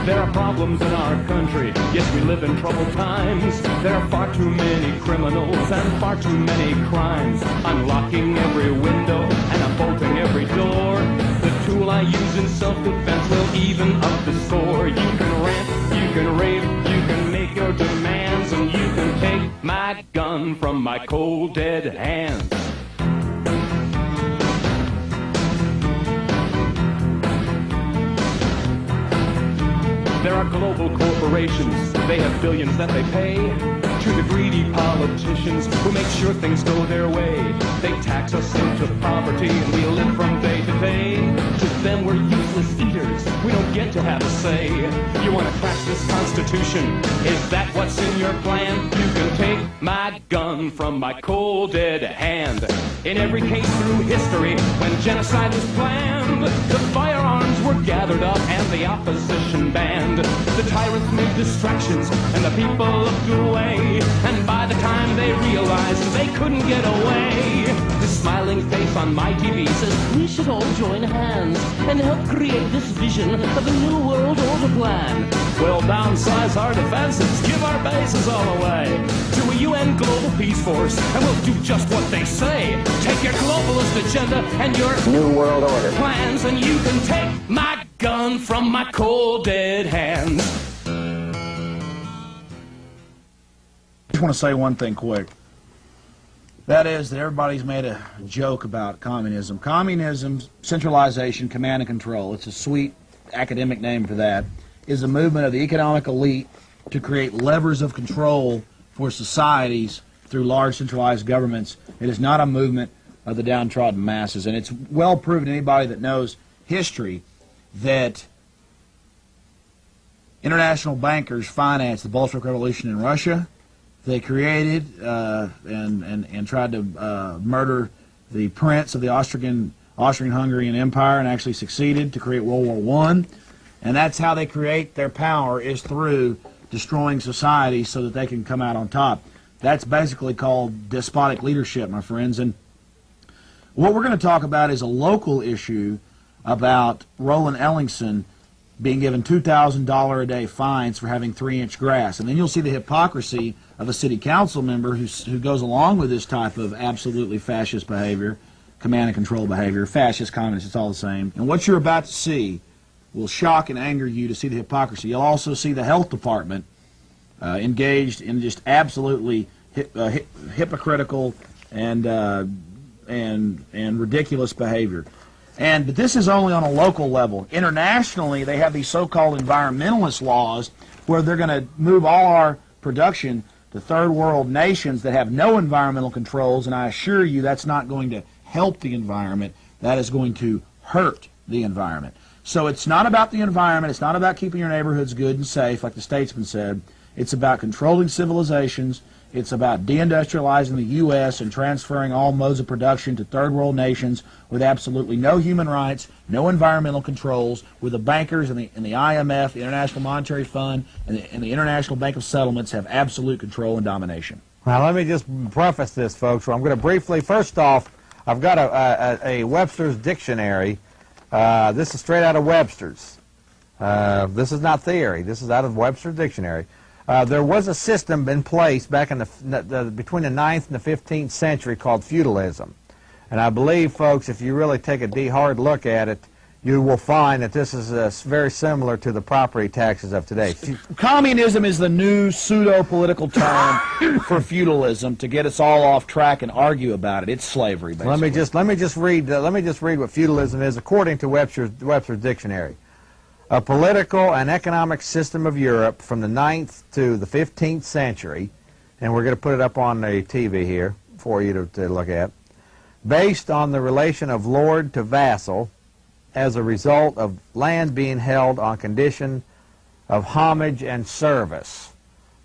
There are problems in our country, yes, we live in troubled times. There are far too many criminals and far too many crimes. I'm locking every window and I'm bolting every door. The tool I use in self-defense will even up the score. You can rant, you can rave, you can make your demands, and you can take my gun from my cold dead hands. There are global corporations, they have billions that they pay to the greedy politicians who make sure things go their way. They tax us into poverty and we live from day to day. To them we're useless eaters, we don't get to have a say. You want to crash this Constitution, is that what's in your plan? You can take my gun from my cold dead hand. In every case through history, when genocide was planned, the firearms were gathered up and the opposition banned. The tyrants made distractions and the people looked away. And by the time they realized they couldn't get away, the smiling face on my TV says we should all join hands and help create this vision of a new world order plan. We'll downsize our defenses, give our bases all away to a UN global peace force, and we'll do just what they say. Take your globalist agenda and your new world order plans, and you can take my gun from my cold dead hands. I just want to say one thing quick. That is that everybody's made a joke about communism. Communism, centralization, command and control, it's a sweet academic name for that, is a movement of the economic elite to create levers of control for societies through large centralized governments. It is not a movement of the downtrodden masses. And it's well proven to anybody that knows history that international bankers financed the Bolshevik Revolution in Russia. They created and tried to murder the prince of the Austrian-Hungarian Empire and actually succeeded to create World War I. And that's how they create their power, is through destroying society so that they can come out on top. That's basically called despotic leadership, my friends. And what we're going to talk about is a local issue about Roland Ellingson being given $2,000 a day fines for having 3-inch grass. And then you'll see the hypocrisy of a city council member who goes along with this type of absolutely fascist behavior, command and control behavior, fascist, communist, it's all the same. And what you're about to see will shock and anger you to see the hypocrisy. You'll also see the health department engaged in just absolutely hypocritical and ridiculous behavior. But this is only on a local level. Internationally, they have these so-called environmentalist laws where they're going to move all our production to third world nations that have no environmental controls, and I assure you that's not going to help the environment. That is going to hurt the environment. So it's not about the environment. It's not about keeping your neighborhoods good and safe, like the statesman said. It's about controlling civilizations. It's about deindustrializing the U.S. and transferring all modes of production to third world nations with absolutely no human rights, no environmental controls, where the bankers and the IMF, the International Monetary Fund, and the International Bank of Settlements have absolute control and domination. Now, let me just preface this, folks. I'm going to briefly, first off, I've got a Webster's dictionary. This is straight out of Webster's. This is not theory. This is out of Webster's dictionary. There was a system in place back in between the 9th and the 15th century called feudalism. And I believe, folks, if you really take a hard look at it, you will find that this is very similar to the property taxes of today. Communism is the new pseudo-political term for feudalism to get us all off track and argue about it. It's slavery, basically. Let me just read what feudalism is according to Webster's dictionary. A political and economic system of Europe from the 9th to the 15th century, and we're going to put it up on the TV here for you to look at, based on the relation of lord to vassal as a result of land being held on condition of homage and service.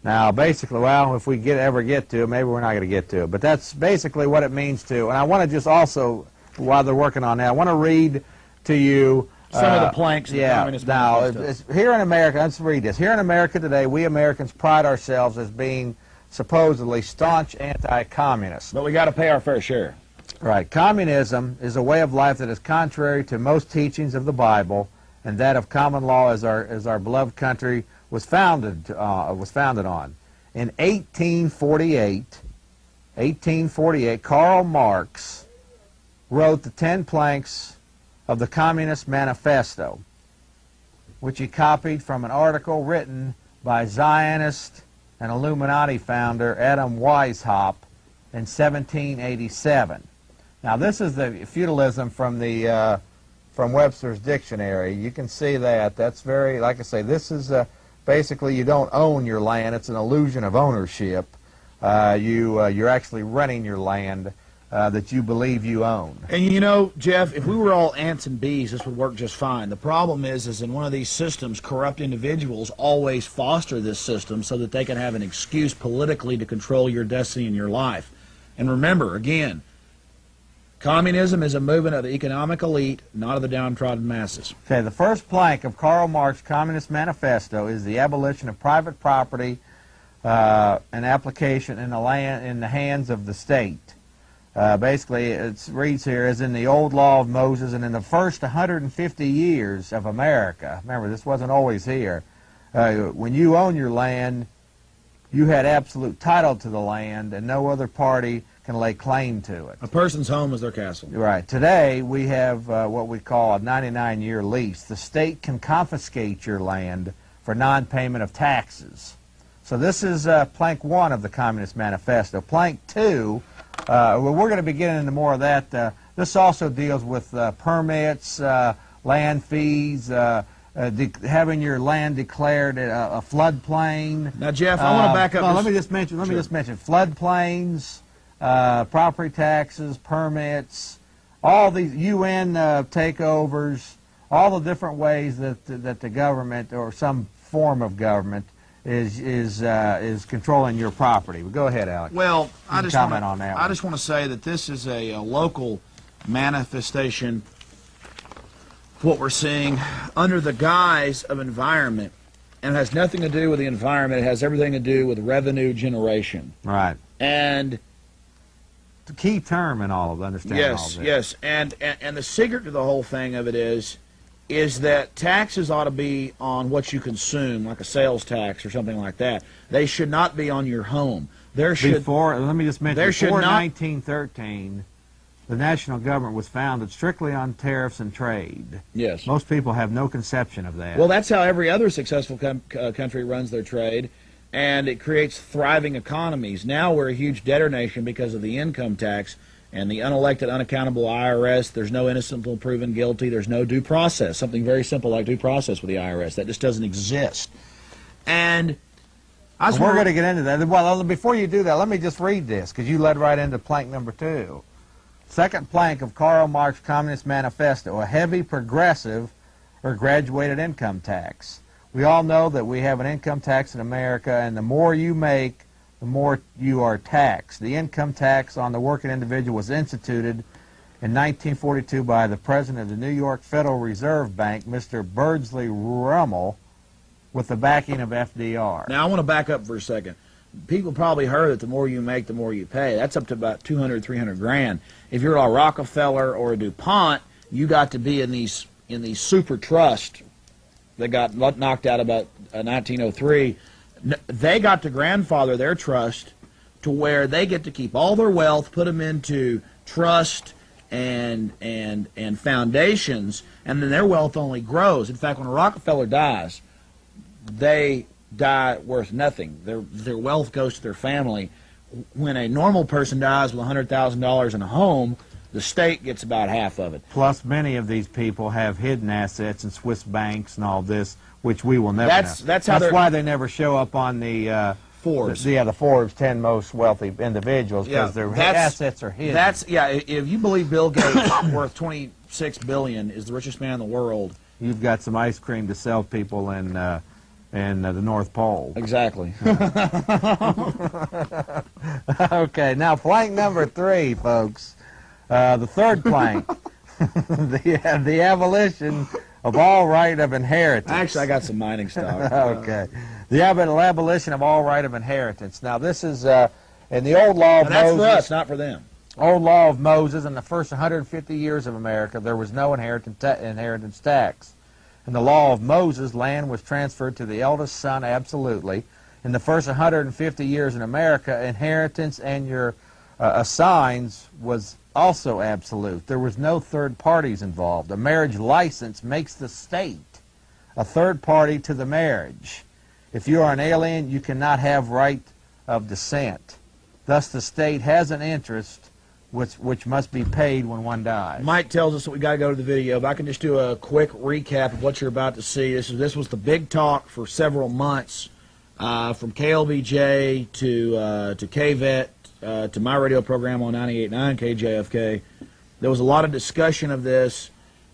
Now, basically, well, if we ever get to it, maybe we're not going to get to it, but that's basically what it means to. And I want to just also, while they're working on that, I want to read to you some of the planks of the Communist Manifesto. Here in America, let's read this. Here in America today, we Americans pride ourselves as being supposedly staunch anti-communists. But we got to pay our fair share. Right. Communism is a way of life that is contrary to most teachings of the Bible and that of common law as our beloved country was founded on. In 1848, Karl Marx wrote the 10 planks of the Communist Manifesto, which he copied from an article written by Zionist and Illuminati founder Adam Weishaupt in 1787. Now, this is the feudalism from Webster's dictionary. You can see that. That's very, like I say, this is basically you don't own your land. It's an illusion of ownership. You're actually running your land that you believe you own. And you know, Jeff, if we were all ants and bees, this would work just fine. The problem is in one of these systems, corrupt individuals always foster this system so that they can have an excuse politically to control your destiny and your life. And remember, again, communism is a movement of the economic elite, not of the downtrodden masses. Okay, the first plank of Karl Marx's Communist Manifesto is the abolition of private property and application in the hands of the state. Basically, it reads here, as in the old law of Moses and in the first 150 years of America. Remember, this wasn't always here. When you own your land, you had absolute title to the land, and no other party can lay claim to it. A person's home is their castle. Right. Today, we have what we call a 99-year lease. The state can confiscate your land for non-payment of taxes. So this is plank 1 of the Communist Manifesto. Plank 2, well, we're going to be getting into more of that. This also deals with permits, land fees, having your land declared a floodplain. Now, Jeff, I want to back up. Let me just mention floodplains, property taxes, permits, all these UN takeovers, all the different ways that the government or some form of government is controlling your property. Well, go ahead, Alex. Well, I just want to say that this is a local manifestation of what we're seeing under the guise of environment, and it has nothing to do with the environment. It has everything to do with revenue generation. Right. And the key term in all of understanding all of this. Yes, and the secret to the whole thing of it is that taxes ought to be on what you consume, like a sales tax or something like that. They should not be on your home. Let me just mention, before 1913, the national government was founded strictly on tariffs and trade. Yes. Most people have no conception of that. Well, that's how every other successful country runs their trade, and it creates thriving economies. Now we're a huge debtor nation because of the income tax and the unelected, unaccountable IRS. There's no innocent until proven guilty. There's no due process, something very simple like due process with the IRS. That just doesn't exist. And we're going to get into that. Well, before you do that, let me just read this, because you led right into plank number 2. Second plank of Karl Marx's Communist Manifesto, a heavy progressive or graduated income tax. We all know that we have an income tax in America, and the more you make, the more you are taxed. The income tax on the working individual was instituted in 1942 by the president of the New York Federal Reserve Bank, Mr. Beardsley Ruml, with the backing of FDR. Now, I want to back up for a second. People probably heard that the more you make, the more you pay. That's up to about 200, 300 grand. If you're a Rockefeller or a DuPont, you got to be in these super trusts that got knocked out about 1903. They got to grandfather their trust to where they get to keep all their wealth, put them into trust and foundations, and then their wealth only grows. In fact, when a Rockefeller dies, they die worth nothing. Their wealth goes to their family. When a normal person dies with $100,000 in a home, the state gets about half of it. Plus, many of these people have hidden assets in Swiss banks and all this, which we will never know. That's why they never show up on the Forbes. The Forbes 10 most wealthy individuals, because their assets are hidden. If you believe Bill Gates, worth $26 billion, is the richest man in the world, you've got some ice cream to sell people in the North Pole. Exactly. Okay, now plank number 3, folks. The third plank, the abolition of all right of inheritance. Actually, I got some mining stock. Okay. The abolition of all right of inheritance. Now, this is in the old law of Moses. That's for us, not for them. Old law of Moses, in the first 150 years of America, there was no inheritance tax. In the law of Moses, land was transferred to the eldest son absolutely. In the first 150 years in America, inheritance and your assigns was also absolute. There was no third parties involved. A marriage license makes the state a third party to the marriage. If you are an alien, you cannot have right of descent. Thus, the state has an interest which must be paid when one dies. Mike tells us that we got to go to the video, but I can just do a quick recap of what you're about to see. This was the big talk for several months, from KLBJ to KVET to my radio program on 98.9 KJFK. There was a lot of discussion of this.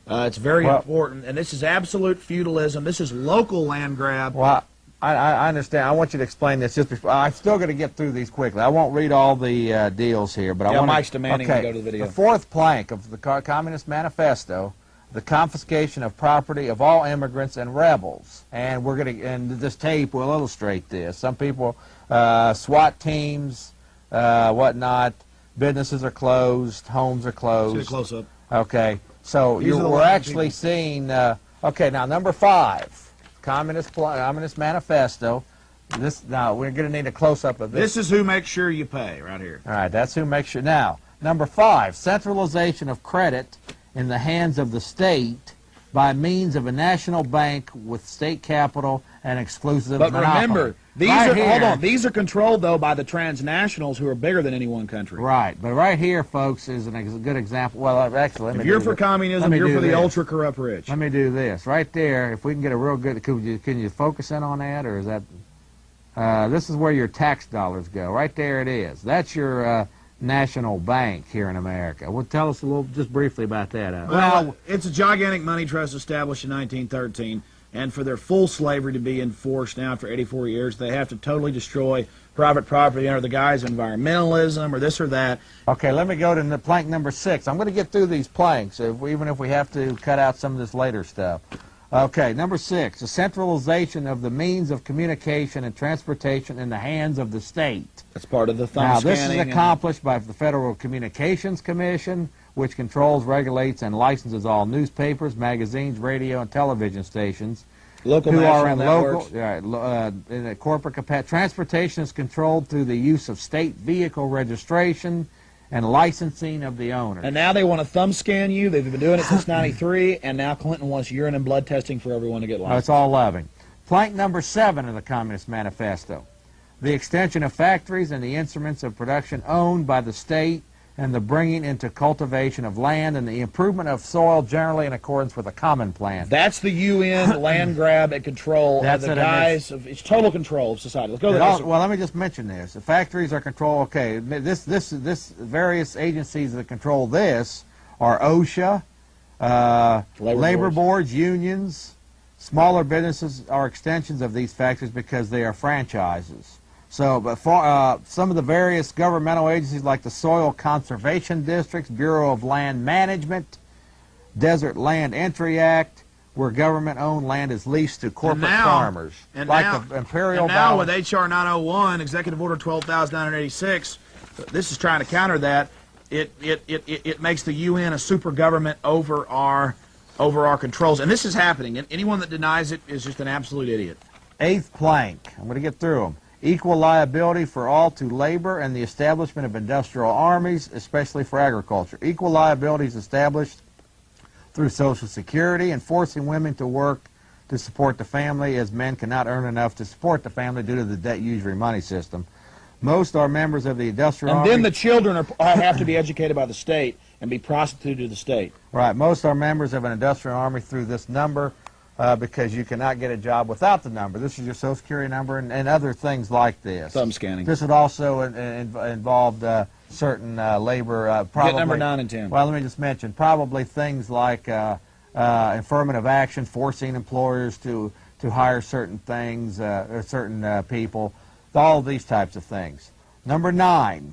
It's very important, and this is absolute feudalism. This is local land grab. Well, I understand. I want you to explain this just before. I'm still going to get through these quickly. I won't read all the deals here, but I want Mike's demanding we go to the video. The fourth plank of the Communist Manifesto, the confiscation of property of all immigrants and rebels, and we're going to, and this tape will illustrate this. Some people, SWAT teams, whatnot, businesses are closed, homes are closed. Let's get a close up. Okay, so we're actually seeing. Okay, now number 5. Communist Manifesto. Now we're going to need a close-up of this. This is who makes sure you pay, right here. All right, that's who makes sure. Now, number 5, centralization of credit in the hands of the state by means of a national bank with state capital and exclusive monopoly. But remember, these are controlled though by the transnationals who are bigger than any one country. Right, but right here, folks, is a good example. Well, actually, if you're for communism, you're for the ultra corrupt rich. Let me do this right there. If we can get a real good, can you focus in on that, or is that? This is where your tax dollars go. Right there, it is. That's your national bank here in America. Well, tell us a little, just briefly about that. Well, it's a gigantic money trust established in 1913. And for their full slavery to be enforced now for 84 years, they have to totally destroy private property under the guise of environmentalism or this or that. Okay, let me go to plank number 6. I'm going to get through these planks, even if we have to cut out some of this later stuff. Okay, number 6, the centralization of the means of communication and transportation in the hands of the state. That's part of the thumb Now, scanning. this is accomplished by the Federal Communications Commission, which controls, regulates, and licenses all newspapers, magazines, radio, and television stations local who are in networks. in a corporate capacity. Transportation is controlled through the use of state vehicle registration and licensing of the owner. And now they want to thumb scan you. They've been doing it since '93, and now Clinton wants urine and blood testing for everyone to get licensed. It's all loving. Plank number 7 of the Communist Manifesto. The extension of factories and the instruments of production owned by the state and the bringing into cultivation of land and the improvement of soil generally in accordance with a common plan. That's the UN land grab and control. That's of the guys of it's total control of society. Let's go to this. Well, let me just mention this. The factories are controlled. Okay, this various agencies that control this are OSHA, labor boards, unions. Smaller businesses are extensions of these factories because they are franchises. So, but for some of the various governmental agencies like the Soil Conservation Districts, Bureau of Land Management, Desert Land Entry Act, where government-owned land is leased to corporate farmers. The Imperial and now with H.R. 901, Executive Order 12,986, this is trying to counter that. It makes the UN a super government over our controls. And this is happening. And anyone that denies it is just an absolute idiot. 8th plank. I'm going to get through them. Equal liability for all to labor and the establishment of industrial armies, especially for agriculture. Equal liability is established through Social Security and forcing women to work to support the family, as men cannot earn enough to support the family due to the debt usury money system. Most are members of the industrial army. And then the children have to be educated by the state and be prostituted to the state. Right. Most are members of an industrial army through this number. Because you cannot get a job without the number. This is your Social Security number and other things like this. Thumb scanning. This would also involve certain labor. Probably, get number 9 and 10. Well, let me just mention, probably things like affirmative action, forcing employers to hire certain things, or certain people, all of these types of things. Number 9.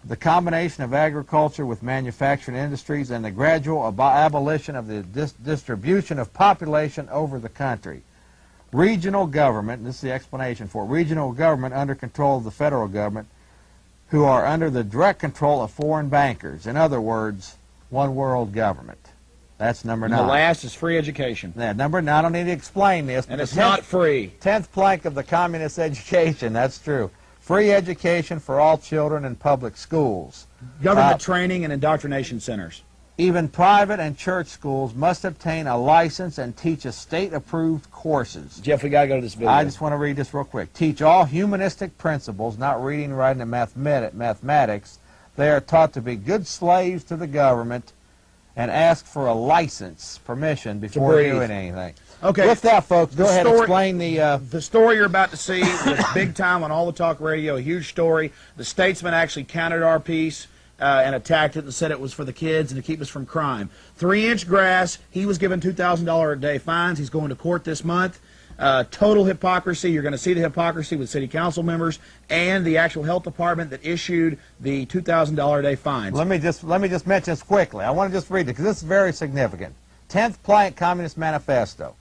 The combination of agriculture with manufacturing industries and the gradual abolition of the distribution of population over the country. Regional government, this is the explanation for it, regional government under control of the federal government, who are under the direct control of foreign bankers. In other words, one world government. That's number And 9. the last is free education. Yeah, number 9, I don't need to explain this. And but it's the not free. 10th plank of the communist education, that's true. Free education for all children in public schools. Government training and indoctrination centers. Even private and church schools must obtain a license and teach a state-approved courses. Jeff, we got to go to this video. I just want to read this real quick. Teach all humanistic principles, not reading, writing, and mathematics. They are taught to be good slaves to the government and ask for a license, permission, before doing anything. Okay. With that, folks, go ahead and explain the... The story you're about to see was big time on all the talk radio, a huge story. The Statesman actually countered our piece and attacked it and said it was for the kids and to keep us from crime. 3-inch grass, he was given $2,000 a day fines. He's going to court this month. Total hypocrisy. You're going to see the hypocrisy with city council members and the actual health department that issued the $2,000 a day fines. Let me just mention this quickly. I want to just read it because this is very significant. 10th plank Communist Manifesto.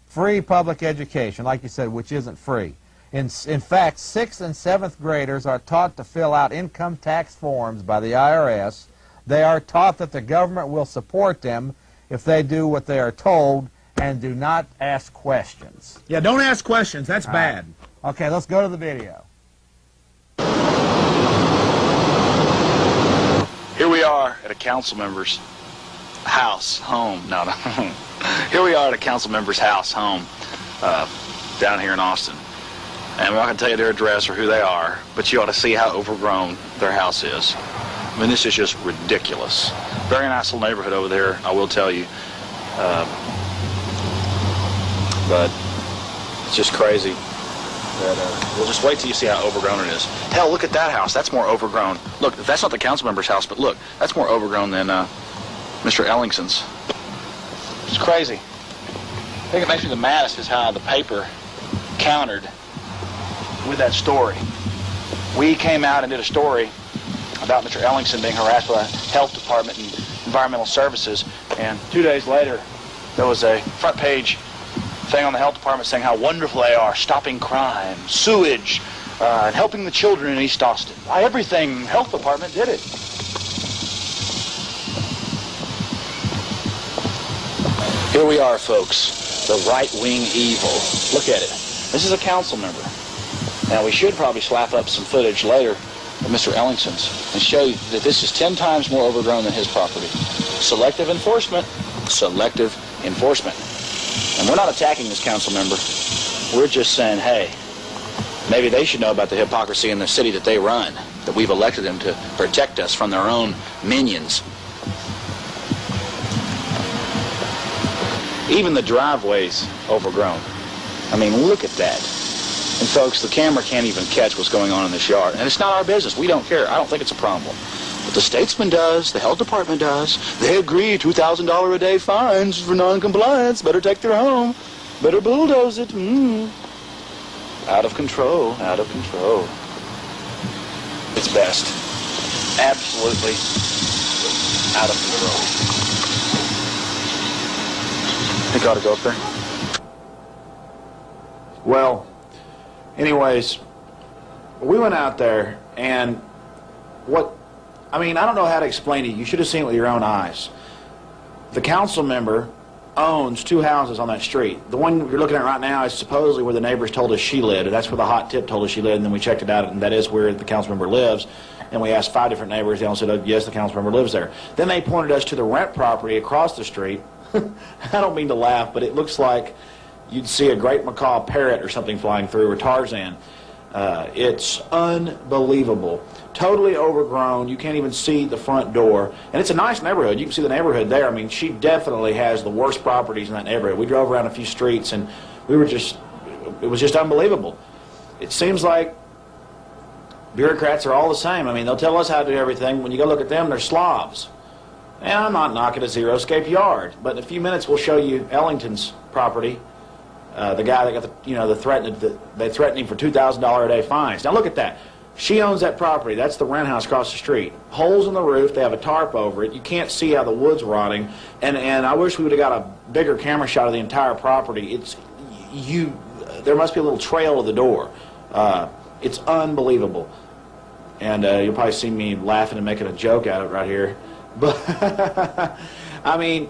Free public education, like you said, which isn't free. In fact, 6th and 7th graders are taught to fill out income tax forms by the IRS. They are taught that the government will support them if they do what they are told and do not ask questions. Yeah, don't ask questions. That's bad. Okay, let's go to the video. Here we are at a council member's house, home. No. Here we are at a council member's house, home, down here in Austin. And we're not going to tell you their address or who they are, but you ought to see how overgrown their house is. I mean, this is just ridiculous. Very nice little neighborhood over there, I will tell you. But it's just crazy. We'll just wait till you see how overgrown it is. Hell, look at that house. That's more overgrown. Look, that's not the council member's house, but look, that's more overgrown than Mr. Ellingson's. It's crazy. I think it makes me the maddest is how the paper countered with that story. We came out and did a story about Mr. Ellingson being harassed by the health department and environmental services, and 2 days later there was a front page thing on the health department saying how wonderful they are, stopping crime, sewage, and helping the children in East Austin. Why, everything health department did it. Here we are, folks, the right-wing evil. Look at it. This is a council member. Now, we should probably slap up some footage later of Mr. Ellingson's and show you that this is 10 times more overgrown than his property. Selective enforcement. Selective enforcement. And we're not attacking this council member. We're just saying, hey, maybe they should know about the hypocrisy in the city that they run, that we've elected them to protect us from their own minions. Even the driveway's overgrown. I mean, look at that. And folks, the camera can't even catch what's going on in this yard. And it's not our business. We don't care. I don't think it's a problem. But the Statesman does. The health department does. They agree $2,000 a day fines for non-compliance. Better take their home. Better bulldoze it. Out of control. Out of control. It's best. Absolutely out of control. I think I ought to go up there. Well, anyways, we went out there, and I don't know how to explain it. You should have seen it with your own eyes. The council member owns 2 houses on that street. The one you're looking at right now is supposedly where the neighbors told us she lived. That's where the hot tip told us she lived, and then we checked it out, and that is where the council member lives. And we asked 5 different neighbors. They all said, oh, yes, the council member lives there. Then they pointed us to the rent property across the street. I don't mean to laugh, but it looks like you'd see a great macaw parrot or something flying through, or Tarzan. It's unbelievable. Totally overgrown. You can't even see the front door. And it's a nice neighborhood. You can see the neighborhood there. I mean, she definitely has the worst properties in that neighborhood. We drove around a few streets, and it was just unbelievable. It seems like bureaucrats are all the same. I mean, they'll tell us how to do everything. When you go look at them, they're slobs. And I'm not knocking a zero-scape yard, but in a few minutes we'll show you Ellington's property. The guy that got they threatened him for $2,000 a day fines. Now look at that. She owns that property. That's the rent house across the street. Holes in the roof. They have a tarp over it. You can't see how the wood's rotting. And I wish we would have got a bigger camera shot of the entire property. There must be a little trail of the door. It's unbelievable. And you'll probably see me laughing and making a joke out of it right here. But I mean,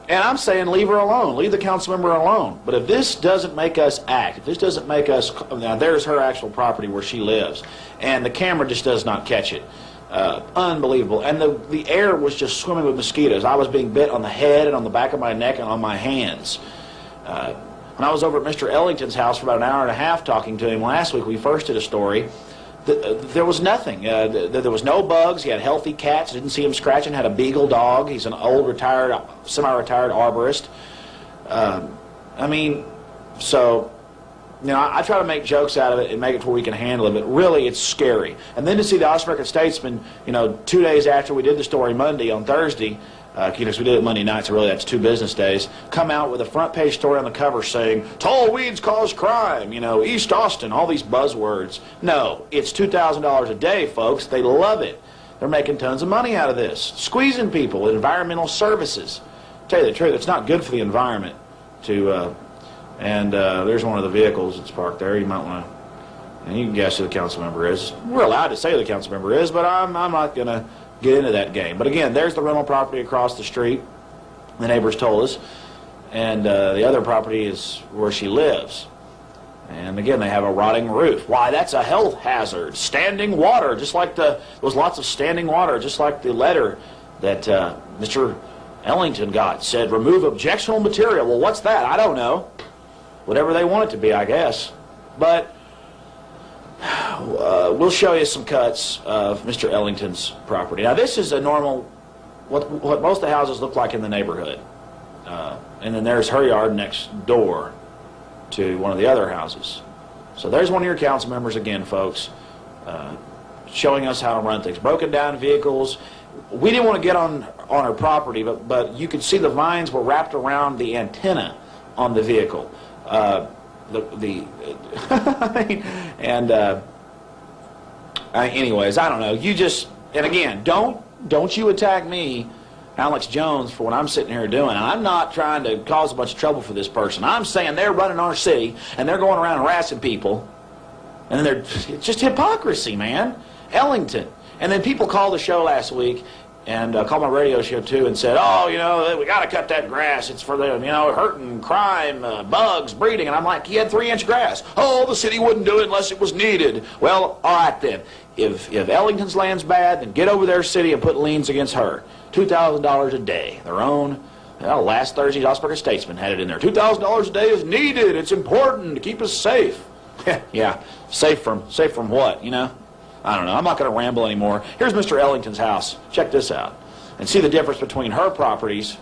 And I'm saying leave her alone. Leave the council member alone. But if this doesn't make us act, if this doesn't make us... Now, there's her actual property where she lives. And the camera just does not catch it. Unbelievable. And the air was just swimming with mosquitoes. I was being bit on the head and on the back of my neck and on my hands. When I was over at Mr. Ellington's house for about an hour and a half talking to him last week, we first did a story, there was nothing. There was no bugs. He had healthy cats. Didn't see him scratching. Had a beagle dog. He's an old, retired, semi-retired arborist. I mean, so, you know, I try to make jokes out of it and make it to where we can handle it, but really it's scary. And then to see the Austrian Statesman, you know, 2 days after we did the story Monday, on Thursday, because we did it Monday night, so really that's 2 business days, come out with a front page story on the cover saying, tall weeds cause crime, you know, East Austin, all these buzzwords. No, it's $2,000 a day, folks. They love it. They're making tons of money out of this. Squeezing people with environmental services. Tell you the truth, it's not good for the environment to, there's one of the vehicles that's parked there. You might want to, and you can guess who the council member is. We're allowed to say who the council member is, but I'm not going to get into that game. But again, there's the rental property across the street, the neighbors told us, and the other property is where she lives. And again, they have a rotting roof. Why, that's a health hazard. Standing water, just like there was lots of standing water, just like the letter that Mr. Ellington got, said remove objectionable material. Well, what's that? I don't know. Whatever they want it to be, I guess. But we'll show you some cuts of Mr. Ellington's property. Now, this is a normal, what most of the houses look like in the neighborhood. And then there's her yard next door to one of the other houses. So there's one of your council members again, folks, showing us how to run things. Broken down vehicles. We didn't want to get on her property, but you could see the vines were wrapped around the antenna on the vehicle. Anyways, I don't know. You just, and again, don't you attack me, Alex Jones, for what I'm sitting here doing. I'm not trying to cause a bunch of trouble for this person. I'm saying they're running our city and they're going around harassing people, and then it's just hypocrisy, man. Ellington, and then people called the show last week and called my radio show too and said, oh, you know, we got to cut that grass. It's for the, you know, hurting, crime, bugs, breeding. And I'm like, he had 3-inch grass. Oh, the city wouldn't do it unless it was needed. Well, all right then. If Ellington's land's bad, then get over their city and put liens against her. $2,000 a day. Their own. Well, last Thursday's Augsburger Statesman had it in there. $2,000 a day is needed. It's important to keep us safe. Yeah, safe from what, you know? I don't know. I'm not going to ramble anymore. Here's Mr. Ellington's house. Check this out. And see the difference between her properties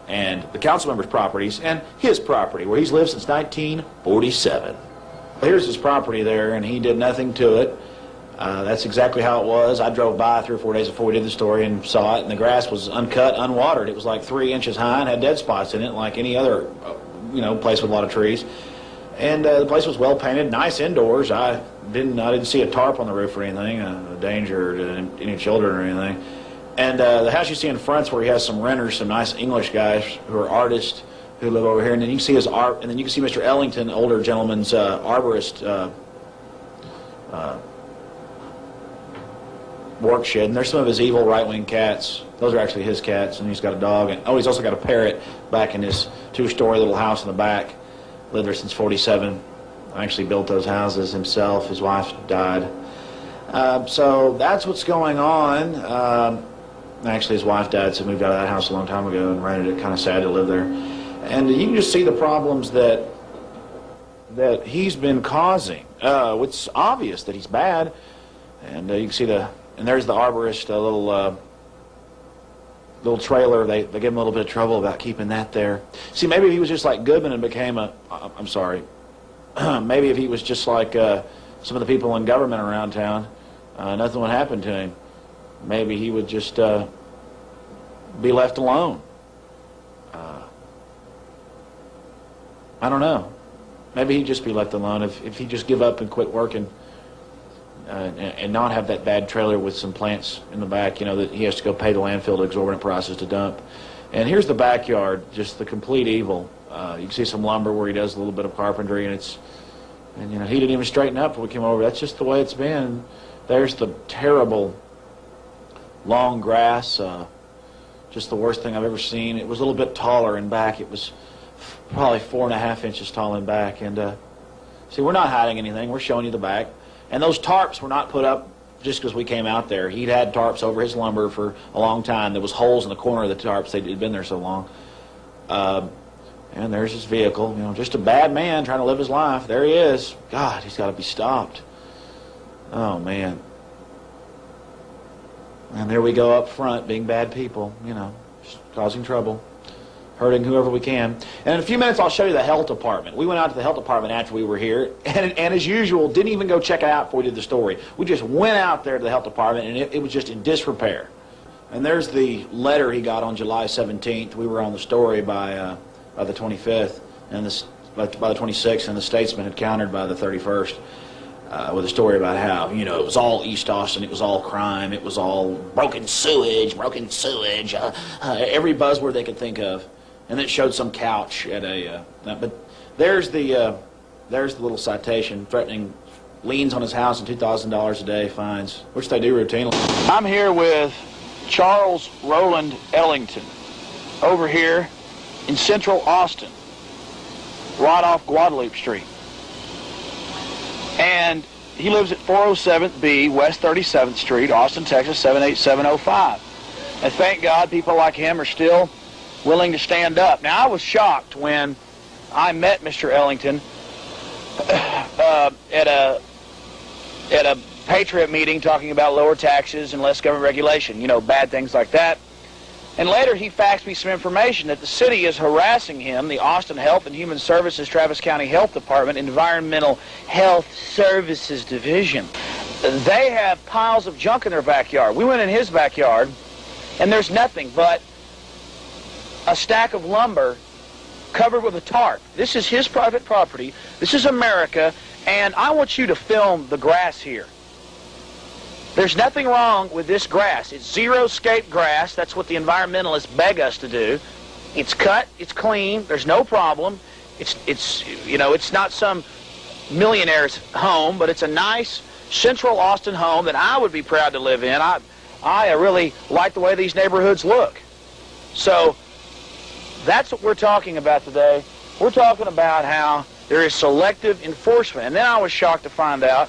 and the council member's properties and his property, where he's lived since 1947. Here's his property there, and he did nothing to it. That's exactly how it was. I drove by 3 or 4 days before we did the story and saw it, and the grass was uncut, unwatered. It was like 3 inches high and had dead spots in it, like any other, place with a lot of trees. And the place was well painted, nice indoors. I didn't see a tarp on the roof or anything, a danger to any children or anything. And the house you see in front's where he has some renters, some nice English guys who are artists who live over here. And then you can see his art, and then you can see Mr. Ellington, older gentleman's arborist work shed. And there's some of his evil right-wing cats. Those are actually his cats, and he's got a dog. And he's also got a parrot back in his 2-story little house in the back. Lived there since 47. Actually built those houses himself. His wife died. So that's what's going on. Actually, his wife died, so moved out of that house a long time ago and rented it. Kind of sad to live there. And you can just see the problems that he's been causing. It's obvious that he's bad. And you can see and there's the arborist, little trailer. They give him a little bit of trouble about keeping that there. See, maybe if he was just like Goodman and became I'm sorry. Maybe if he was just like some of the people in government around town, nothing would happen to him. Maybe he would just be left alone. I don't know. Maybe he'd just be left alone if he'd just give up and quit working and not have that bad trailer with some plants in the back, that he has to go pay the landfill to exorbitant prices to dump. And here's the backyard, just the complete evil. You can see some lumber where he does a little bit of carpentry, and he didn't even straighten up when we came over. That's just the way it's been. There's the terrible long grass, just the worst thing I've ever seen. It was a little bit taller in back. It was probably 4.5 inches tall in back. And see, we're not hiding anything. We're showing you the back. And those tarps were not put up just because we came out there. He'd had tarps over his lumber for a long time. There was holes in the corner of the tarps. They'd been there so long. And there's his vehicle. You know, just a bad man trying to live his life. There he is. God, he's got to be stopped. Oh, man. And there we go up front, being bad people, you know, just causing trouble, hurting whoever we can. And in a few minutes, I'll show you the health department. We went out to the health department after we were here, and as usual, didn't even go check it out before we did the story. We just went out there to the health department, and it was just in disrepair. And there's the letter he got on July 17th. We were on the story by the 25th, and by the 26th, and the Statesman had countered by the 31st. With a story about how, you know, it was all East Austin, it was all crime, it was all broken sewage, every buzzword they could think of. And it showed some couch at a, but there's the little citation threatening liens on his house and $2,000 a day fines, which they do routinely. I'm here with Charles Roland Ellington over here in central Austin, right off Guadalupe Street. And he lives at 407B West 37th Street, Austin, Texas, 78705. And thank God people like him are still willing to stand up. Now, I was shocked when I met Mr. Ellington at a Patriot meeting talking about lower taxes and less government regulation, you know, bad things like that. And later he faxed me some information that the city is harassing him, the Austin Health and Human Services, Travis County Health Department, Environmental Health Services Division. They have piles of junk in their backyard. We went in his backyard, and there's nothing but a stack of lumber covered with a tarp. This is his private property. This is America, and I want you to film the grass here. There's nothing wrong with this grass. It's zero-scape grass. That's what the environmentalists beg us to do. It's cut. It's clean. There's no problem. It's you know, it's not some millionaire's home, but it's a nice central Austin home that I would be proud to live in. I really like the way these neighborhoods look. So that's what we're talking about today. We're talking about how there is selective enforcement. And then I was shocked to find out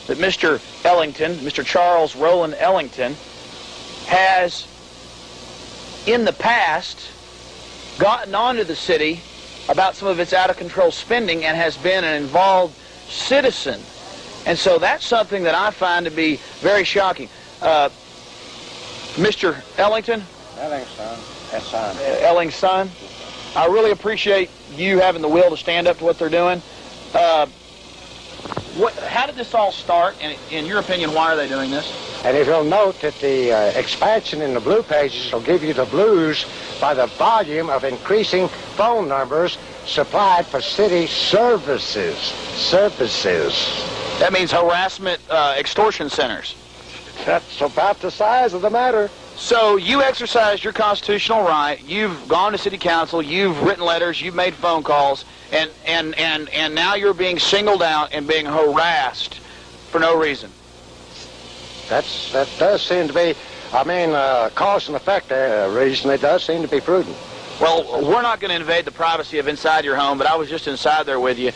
that Mr. Ellington, Mr. Charles Roland Ellington, has in the past gotten onto the city about some of its out-of-control spending and has been an involved citizen. And so that's something that I find to be very shocking. Mr. Ellington? Elling's son. I really appreciate you having the will to stand up to what they're doing. How did this all start, and in your opinion, why are they doing this? And if you'll note that the expansion in the blue pages will give you the blues by the volume of increasing phone numbers supplied for city services. That means harassment, extortion centers. That's about the size of the matter. So you exercised your constitutional right. You've gone to city council. You've written letters. You've made phone calls, and now you're being singled out and being harassed for no reason. That does seem to be, cause and effect reason. It does seem to be prudent. Well, we're not going to invade the privacy of inside your home, but I was just inside there with you.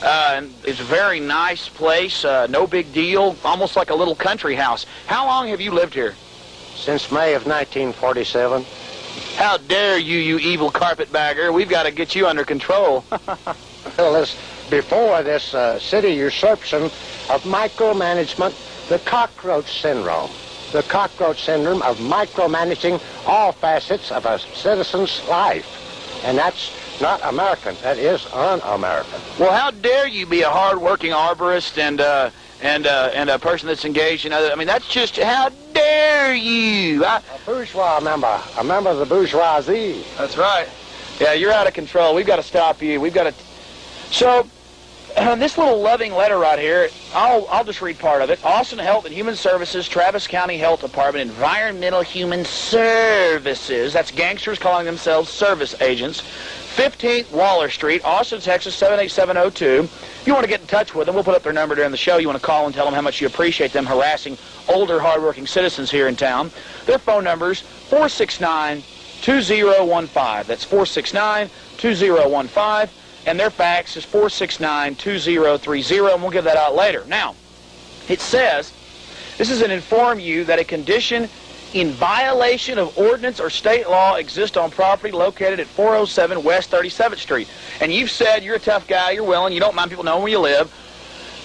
And it's a very nice place, no big deal, almost like a little country house. How long have you lived here? Since May of 1947. How dare you, you evil carpetbagger. We've got to get you under control. Before this city usurpation of micromanagement, the cockroach syndrome. The cockroach syndrome of micromanaging all facets of a citizen's life. And that's not American. That is un-American. Well, how dare you be a hard-working arborist and a person that's engaged in other... I mean, that's just... How dare you? A bourgeois member. A member of the bourgeoisie. That's right. Yeah, you're out of control. We've got to stop you. We've got to... So, this little loving letter right here, I'll just read part of it. Austin Health and Human Services, Travis County Health Department, Environmental Human Services. That's gangsters calling themselves service agents. 15th Waller Street, Austin, Texas, 78702. If you want to get in touch with them, we'll put up their number during the show. You want to call and tell them how much you appreciate them harassing older, hardworking citizens here in town. Their phone number's 469 469-2015. That's 469-2015, and their fax is 469-2030, and we'll give that out later. Now, it says, this is an inform you that a condition in violation of ordinance or state law exists on property located at 407 West 37th Street. And you've said you're a tough guy, you're willing, you don't mind people knowing where you live.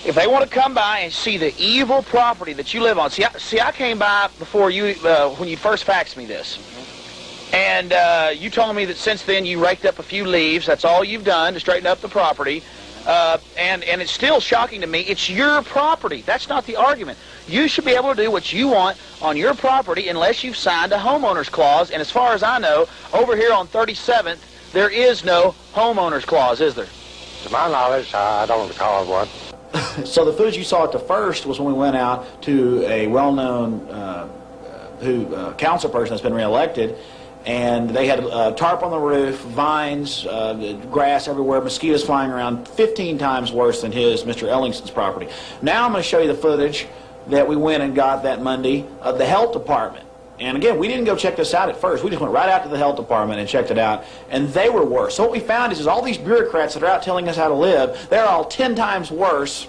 If they want to come by and see the evil property that you live on, see, I came by before you, when you first faxed me this. And you told me that since then you raked up a few leaves. That's all you've done to straighten up the property. And it's still shocking to me. It's your property. That's not the argument. You should be able to do what you want on your property unless you've signed a homeowner's clause. And as far as I know, over here on 37th, there is no homeowner's clause, is there? To my knowledge, I don't recall one. So the footage you saw at the first was when we went out to a well-known council person that's been reelected, and they had a tarp on the roof, vines, grass everywhere, mosquitoes flying around, 15 times worse than Mr. Ellingson's property. Now I'm going to show you the footage that we went and got that Monday of the health department. And again, we didn't go check this out at first. We just went right out to the health department and checked it out, and they were worse. So what we found is all these bureaucrats that are out telling us how to live, they're all 10 times worse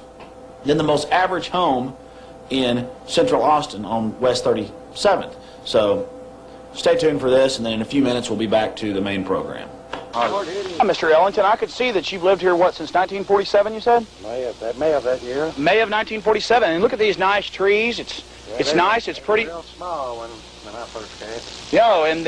than the most average home in central Austin on West 37th. So stay tuned for this, and then in a few minutes we'll be back to the main program. Hi, Mr. Ellington. I could see that you've lived here, what, since 1947, you said? May of that year. May of 1947. And look at these nice trees. It's nice. It's pretty. Real small when I first came. Yeah, and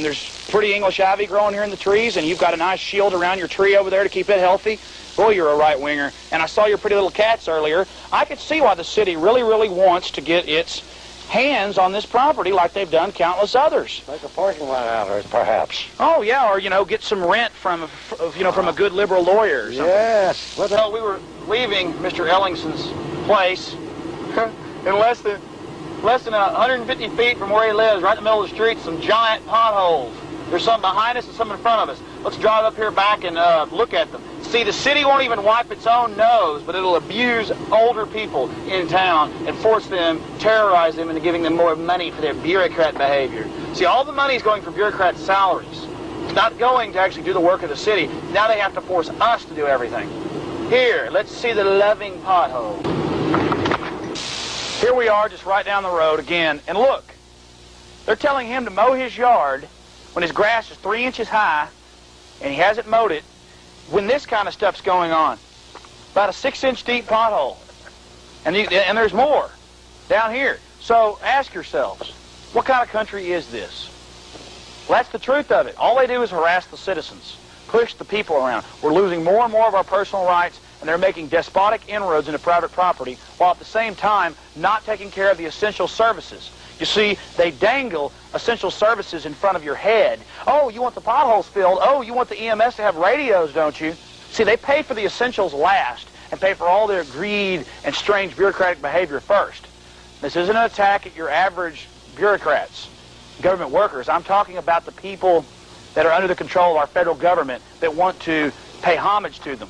there's pretty English ivy growing here in the trees, and you've got a nice shield around your tree over there to keep it healthy. Boy, you're a right-winger. And I saw your pretty little cats earlier. I could see why the city really, really wants to get its hands on this property like they've done countless others. Make a parking lot out of it, perhaps. Oh, yeah, or, get some rent from a good liberal lawyer or something. Yes. Well, we were leaving Mr. Ellingson's place in less than 150 feet from where he lives, right in the middle of the street, some giant potholes. There's some behind us and some in front of us. Let's drive up here back and look at them. See, the city won't even wipe its own nose, but it'll abuse older people in town and force them, terrorize them into giving them more money for their bureaucrat behavior. See, all the money is going for bureaucrat salaries. It's not going to actually do the work of the city. Now they have to force us to do everything. Here, let's see the loving pothole. Here we are, just right down the road again. And look, they're telling him to mow his yard when his grass is 3 inches high, and he hasn't mowed it, when this kind of stuff's going on. About a 6-inch deep pothole. And there's more down here. So ask yourselves, what kind of country is this? Well, that's the truth of it. All they do is harass the citizens, push the people around. We're losing more and more of our personal rights, and they're making despotic inroads into private property, while at the same time not taking care of the essential services. You see, they dangle essential services in front of your head. Oh, you want the potholes filled. Oh, you want the EMS to have radios, don't you? See, they pay for the essentials last and pay for all their greed and strange bureaucratic behavior first. This isn't an attack at your average bureaucrats, government workers. I'm talking about the people that are under the control of our federal government that want to pay homage to them.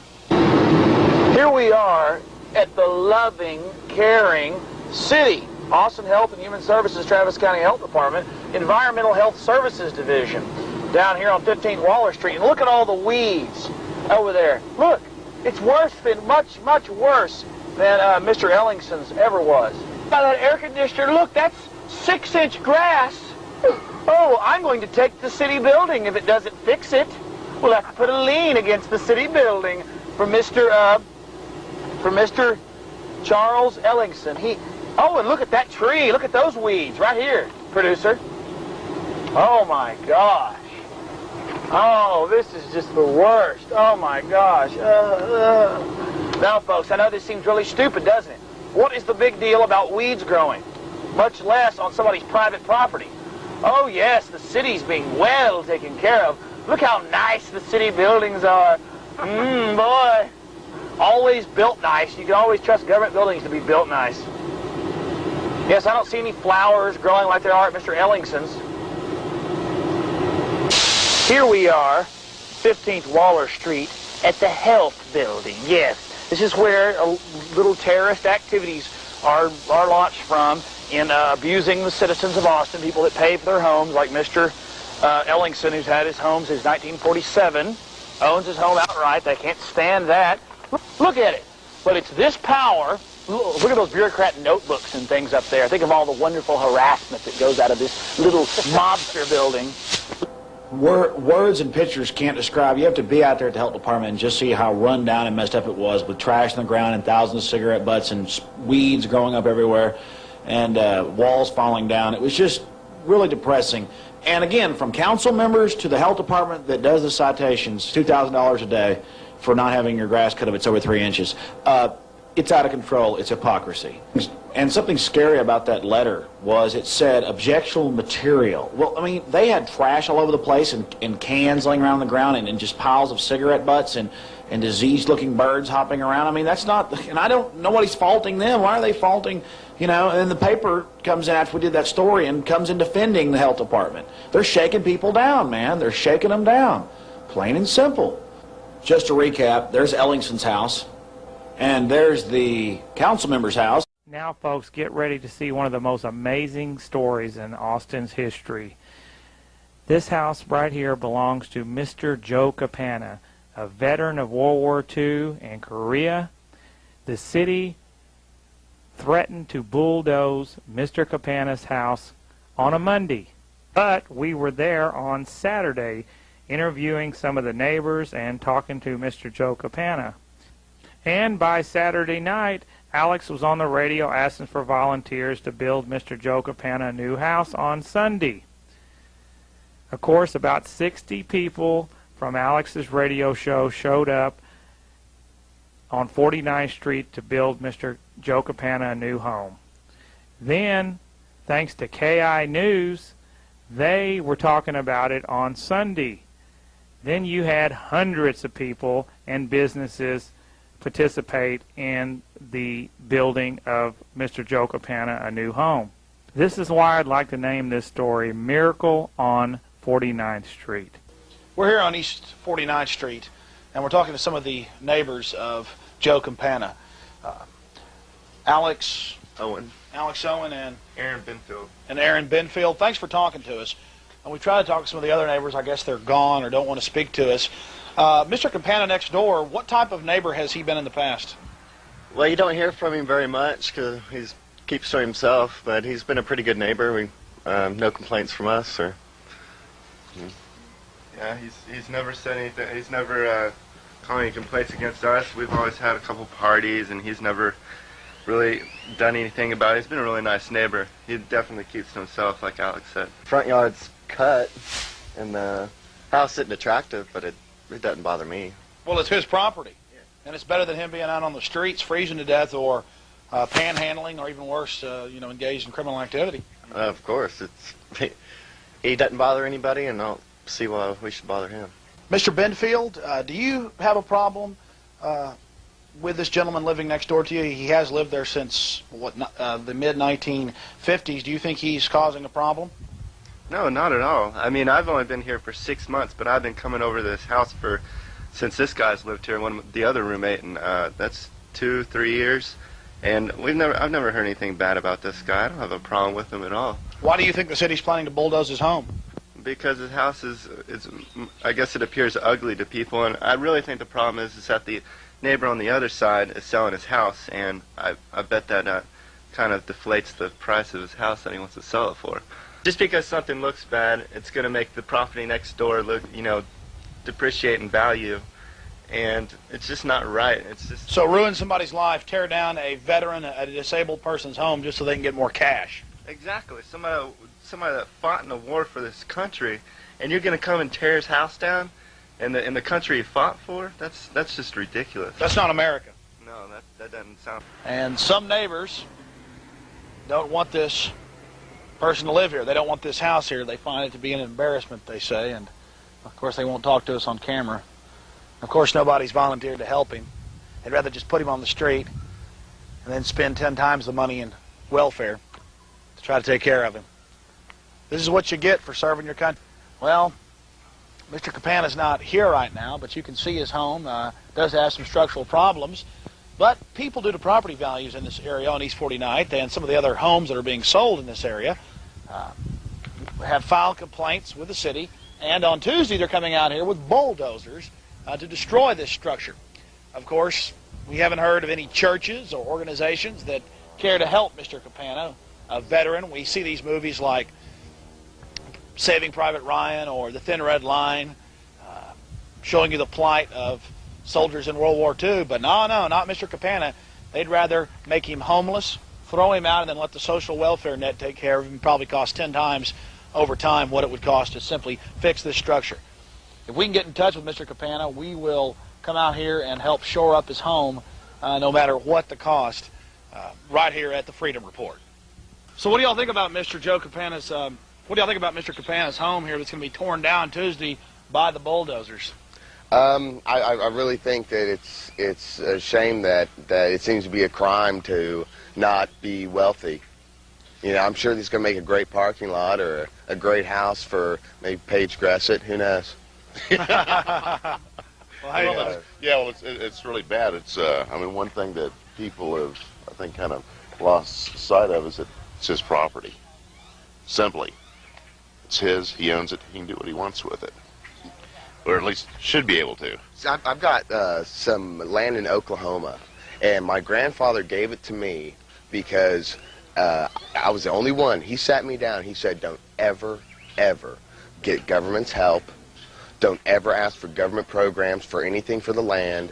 Here we are at the loving, caring city. Austin Health and Human Services, Travis County Health Department, Environmental Health Services Division, down here on 15th Waller Street. And look at all the weeds over there. Look, it's worse than, much, much worse than Mr. Ellingson's ever was. By that air conditioner, look, that's 6-inch grass. Oh, I'm going to take the city building if it doesn't fix it. We'll have to put a lien against the city building for Mr. Charles Ellingson. Oh, and look at that tree. Look at those weeds right here, producer. Oh, my gosh. Oh, this is just the worst. Oh, my gosh. Now, folks, I know this seems really stupid, doesn't it? What is the big deal about weeds growing? Much less on somebody's private property. Oh, yes, the city's being well taken care of. Look how nice the city buildings are. Boy. Always built nice. You can always trust government buildings to be built nice. Yes, I don't see any flowers growing like there are at Mr. Ellingson's. Here we are, 15th Waller Street, at the Health Building. Yes, this is where little terrorist activities are launched from in abusing the citizens of Austin, people that pay for their homes, like Mr. Ellingson, who's had his home since 1947, owns his home outright. They can't stand that. Look at it. But it's this power. Look at those bureaucrat notebooks and things up there. Think of all the wonderful harassment that goes out of this little mobster building. Words and pictures can't describe. You have to be out there at the health department and just see how run down and messed up it was, with trash on the ground and thousands of cigarette butts and weeds growing up everywhere and walls falling down. It was just really depressing. And again, from council members to the health department that does the citations, $2,000 a day for not having your grass cut if it's over 3 inches. It's out of control. It's hypocrisy. And something scary about that letter was it said objectionable material. Well, I mean, they had trash all over the place and cans laying around the ground and just piles of cigarette butts and diseased-looking birds hopping around. I mean, that's not, and I don't, nobody's faulting them. Why are they faulting, you know, and then the paper comes in after we did that story and comes in defending the health department. They're shaking people down, man. They're shaking them down. Plain and simple. Just to recap, there's Ellingson's house. And there's the council member's house. Now, folks, get ready to see one of the most amazing stories in Austin's history. This house right here belongs to Mr. Joe Capana, a veteran of World War II and Korea. The city threatened to bulldoze Mr. Capana's house on a Monday. But we were there on Saturday interviewing some of the neighbors and talking to Mr. Joe Capana. And by Saturday night, Alex was on the radio asking for volunteers to build Mr. Joe Capana a new house on Sunday. Of course, about 60 people from Alex's radio show showed up on 49th Street to build Mr. Joe Capana a new home. Then, thanks to KI News, they were talking about it on Sunday. Then you had hundreds of people and businesses participate in the building of Mr. Joe Capana a new home. This is why I'd like to name this story Miracle on 49th Street. We're here on East 49th Street, and we're talking to some of the neighbors of Joe Capana. Alex Owen and Aaron Benfield. Aaron Benfield. Thanks for talking to us. And we tried to talk to some of the other neighbors. I guess they're gone or don't want to speak to us. Mr. Capana next door, what type of neighbor has he been in the past? Well, you don't hear from him very much because he keeps to himself, but he's been a pretty good neighbor. No complaints from us. Yeah, he's never said anything. He's never called any complaints against us. We've always had a couple parties, and he's never really done anything about it. He's been a really nice neighbor. He definitely keeps to himself, like Alex said. Front yard's cut, and the house isn't attractive, but it doesn't bother me. Well, it's his property, and it's better than him being out on the streets freezing to death or panhandling or even worse, engaged in criminal activity. Of course. He doesn't bother anybody, and I don't see why we should bother him. Mr. Benfield, do you have a problem with this gentleman living next door to you? He has lived there since, the mid-1950s. Do you think he's causing a problem? No, not at all. I mean, I've only been here for 6 months, but I've been coming over to this house since this guy's lived here, the other roommate, and that's 2-3 years. And I've never heard anything bad about this guy. I don't have a problem with him at all. Why do you think the city's planning to bulldoze his home? Because his house is I guess it appears ugly to people, and I really think the problem is that the neighbor on the other side is selling his house, and I bet that kind of deflates the price of his house that he wants to sell it for. Just because something looks bad, it's going to make the property next door look, depreciate in value, and it's just not right. It's just so ruin somebody's life, tear down a veteran, a disabled person's home just so they can get more cash. Exactly. Somebody that fought in the war for this country, and you're going to come and tear his house down, and the country he fought for? That's just ridiculous. That's not America. No, that doesn't sound. And some neighbors don't want this person to live here. They don't want this house here. They find it to be an embarrassment, they say, and of course they won't talk to us on camera. Of course nobody's volunteered to help him. They'd rather just put him on the street and then spend 10 times the money in welfare to try to take care of him. This is what you get for serving your country. Well, Mr. Capana's not here right now, but you can see his home does have some structural problems. But people, due to property values in this area on East 49th and some of the other homes that are being sold in this area, have filed complaints with the city, and on Tuesday they're coming out here with bulldozers to destroy this structure. Of course, we haven't heard of any churches or organizations that care to help Mr. Capana, a veteran. We see these movies like Saving Private Ryan or The Thin Red Line, showing you the plight of soldiers in World War II, but no, not Mr. Capana. They'd rather make him homeless, throw him out, and then let the social welfare net take care of him. Probably cost 10 times over time what it would cost to simply fix this structure. If we can get in touch with Mr. Capana, we will come out here and help shore up his home, no matter what the cost, right here at the Freedom Report. So what do y'all think about Mr. Joe Capana's, what do y'all think about Mr. Capana's home here that's going to be torn down Tuesday by the bulldozers? I really think that it's a shame that it seems to be a crime to not be wealthy. You know, I'm sure he's going to make a great parking lot or a great house for maybe Paige Gressett. Who knows? It's really bad. It's I mean, one thing that people have, I think, kind of lost sight of is that it's his property. Simply, it's his. He owns it. He can do what he wants with it, or at least should be able to. So I've got some land in Oklahoma, and my grandfather gave it to me because I was the only one. He sat me down. He said, "Don't ever, ever get government's help. Don't ever ask for government programs for anything for the land.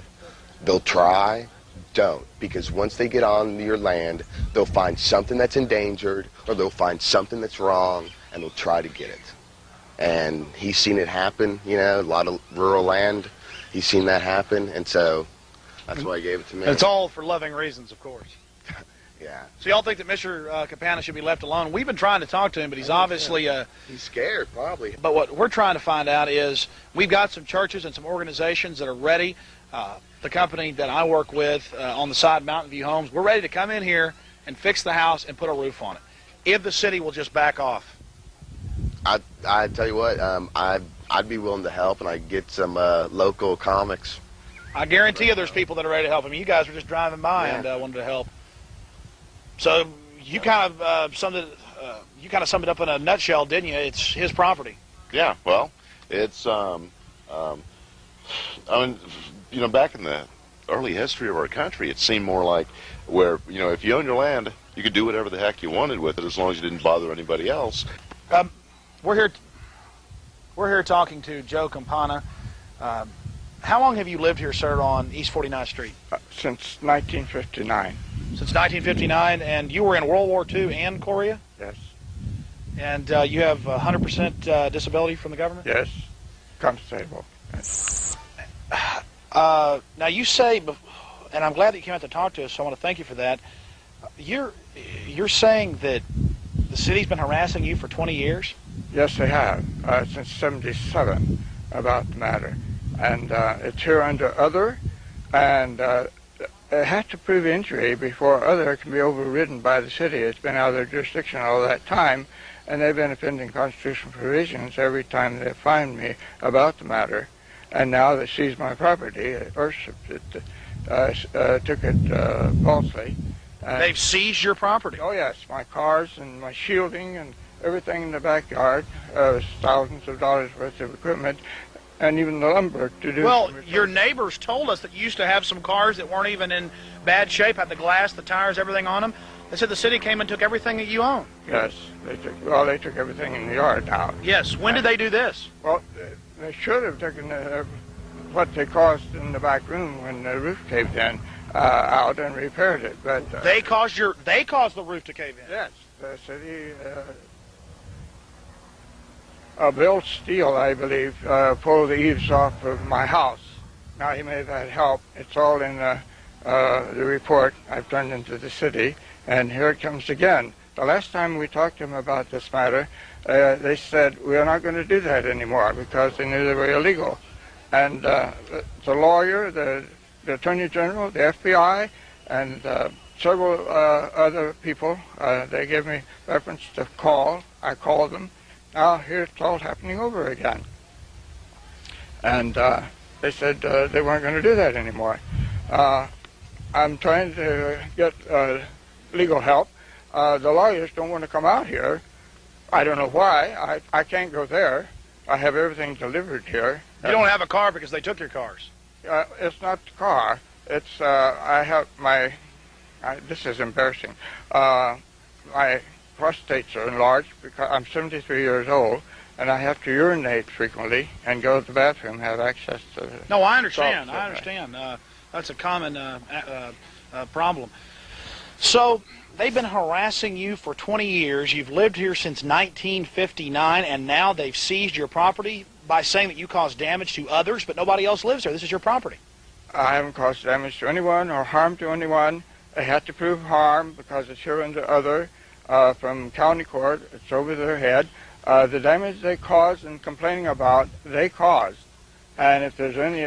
They'll try. Don't. Because once they get on your land, they'll find something that's endangered or they'll find something that's wrong and they'll try to get it." And he's seen it happen, you know, a lot of rural land. He's seen that happen, and so that's why he gave it to me. It's all for loving reasons, of course. Yeah. So y'all think that Mr. Capana should be left alone? We've been trying to talk to him, but he's obviously... he's scared, probably. But what we're trying to find out is we've got some churches and some organizations that are ready. The company that I work with on the side, Mountain View Homes, we're ready to come in here and fix the house and put a roof on it, if the city will just back off. I tell you what, I'd be willing to help, and I'd get some local comics. I guarantee you there's people that are ready to help. I mean, you guys were just driving by and wanted to help. So you kind of summed it up in a nutshell, didn't you? It's his property. Yeah. Well, it's I mean, you know, back in the early history of our country, it seemed more like where, you know, if you own your land, you could do whatever the heck you wanted with it as long as you didn't bother anybody else. We're here talking to Joe Capana. How long have you lived here, sir, on East 49th Street? Since 1959. Since 1959, and you were in World War II and Korea? Yes. And you have 100% disability from the government? Yes. Constable. Now you say, and I'm glad that you came out to talk to us, so I want to thank you for that. You're saying that the city's been harassing you for 20 years? Yes, they have, since 77 about the matter. And it's here under other, and it has to prove injury before other can be overridden by the city. It's been out of their jurisdiction all that time, and they've been offending constitutional provisions every time they find me about the matter. And now they seized my property. At first, took it falsely. They've seized your property? Oh, yes. My cars and my shielding and everything in the backyard, thousands of dollars worth of equipment, and even the lumber to do. Well, your neighbors told us that you used to have some cars that weren't even in bad shape, had the glass, the tires, everything on them. They said the city came and took everything that you own. Yes, they took everything in the yard out. Yes. When did they do this? Well, they should have taken what they caused in the back room when the roof caved in out and repaired it. But they caused the roof to cave in. Yes, the city. Bill Steele, I believe, pulled the eaves off of my house. Now, he may have had help. It's all in the report I've turned into the city, and here it comes again. The last time we talked to him about this matter, they said, we're not going to do that anymore because they knew they were illegal. And the lawyer, the Attorney General, the FBI, and several other people, they gave me reference to call. I called them. Now here it's all happening over again. And they said they weren't going to do that anymore. I'm trying to get legal help. The lawyers don't want to come out here I don't know why. I can't go there. I have everything delivered here. You don't have a car because they took your cars. It's not the car. It's I have my. This is embarrassing. My prostates are enlarged because I'm 73 years old, and I have to urinate frequently and go to the bathroom, have access to. No, I understand. I understand. That's a common problem. So they've been harassing you for 20 years. You've lived here since 1959, and now they've seized your property by saying that you caused damage to others, but nobody else lives there. This is your property. I haven't caused damage to anyone or harm to anyone. They have to prove harm because it's here under other from county court. It's over their head. The damage they caused and complaining about, they caused. And if there's any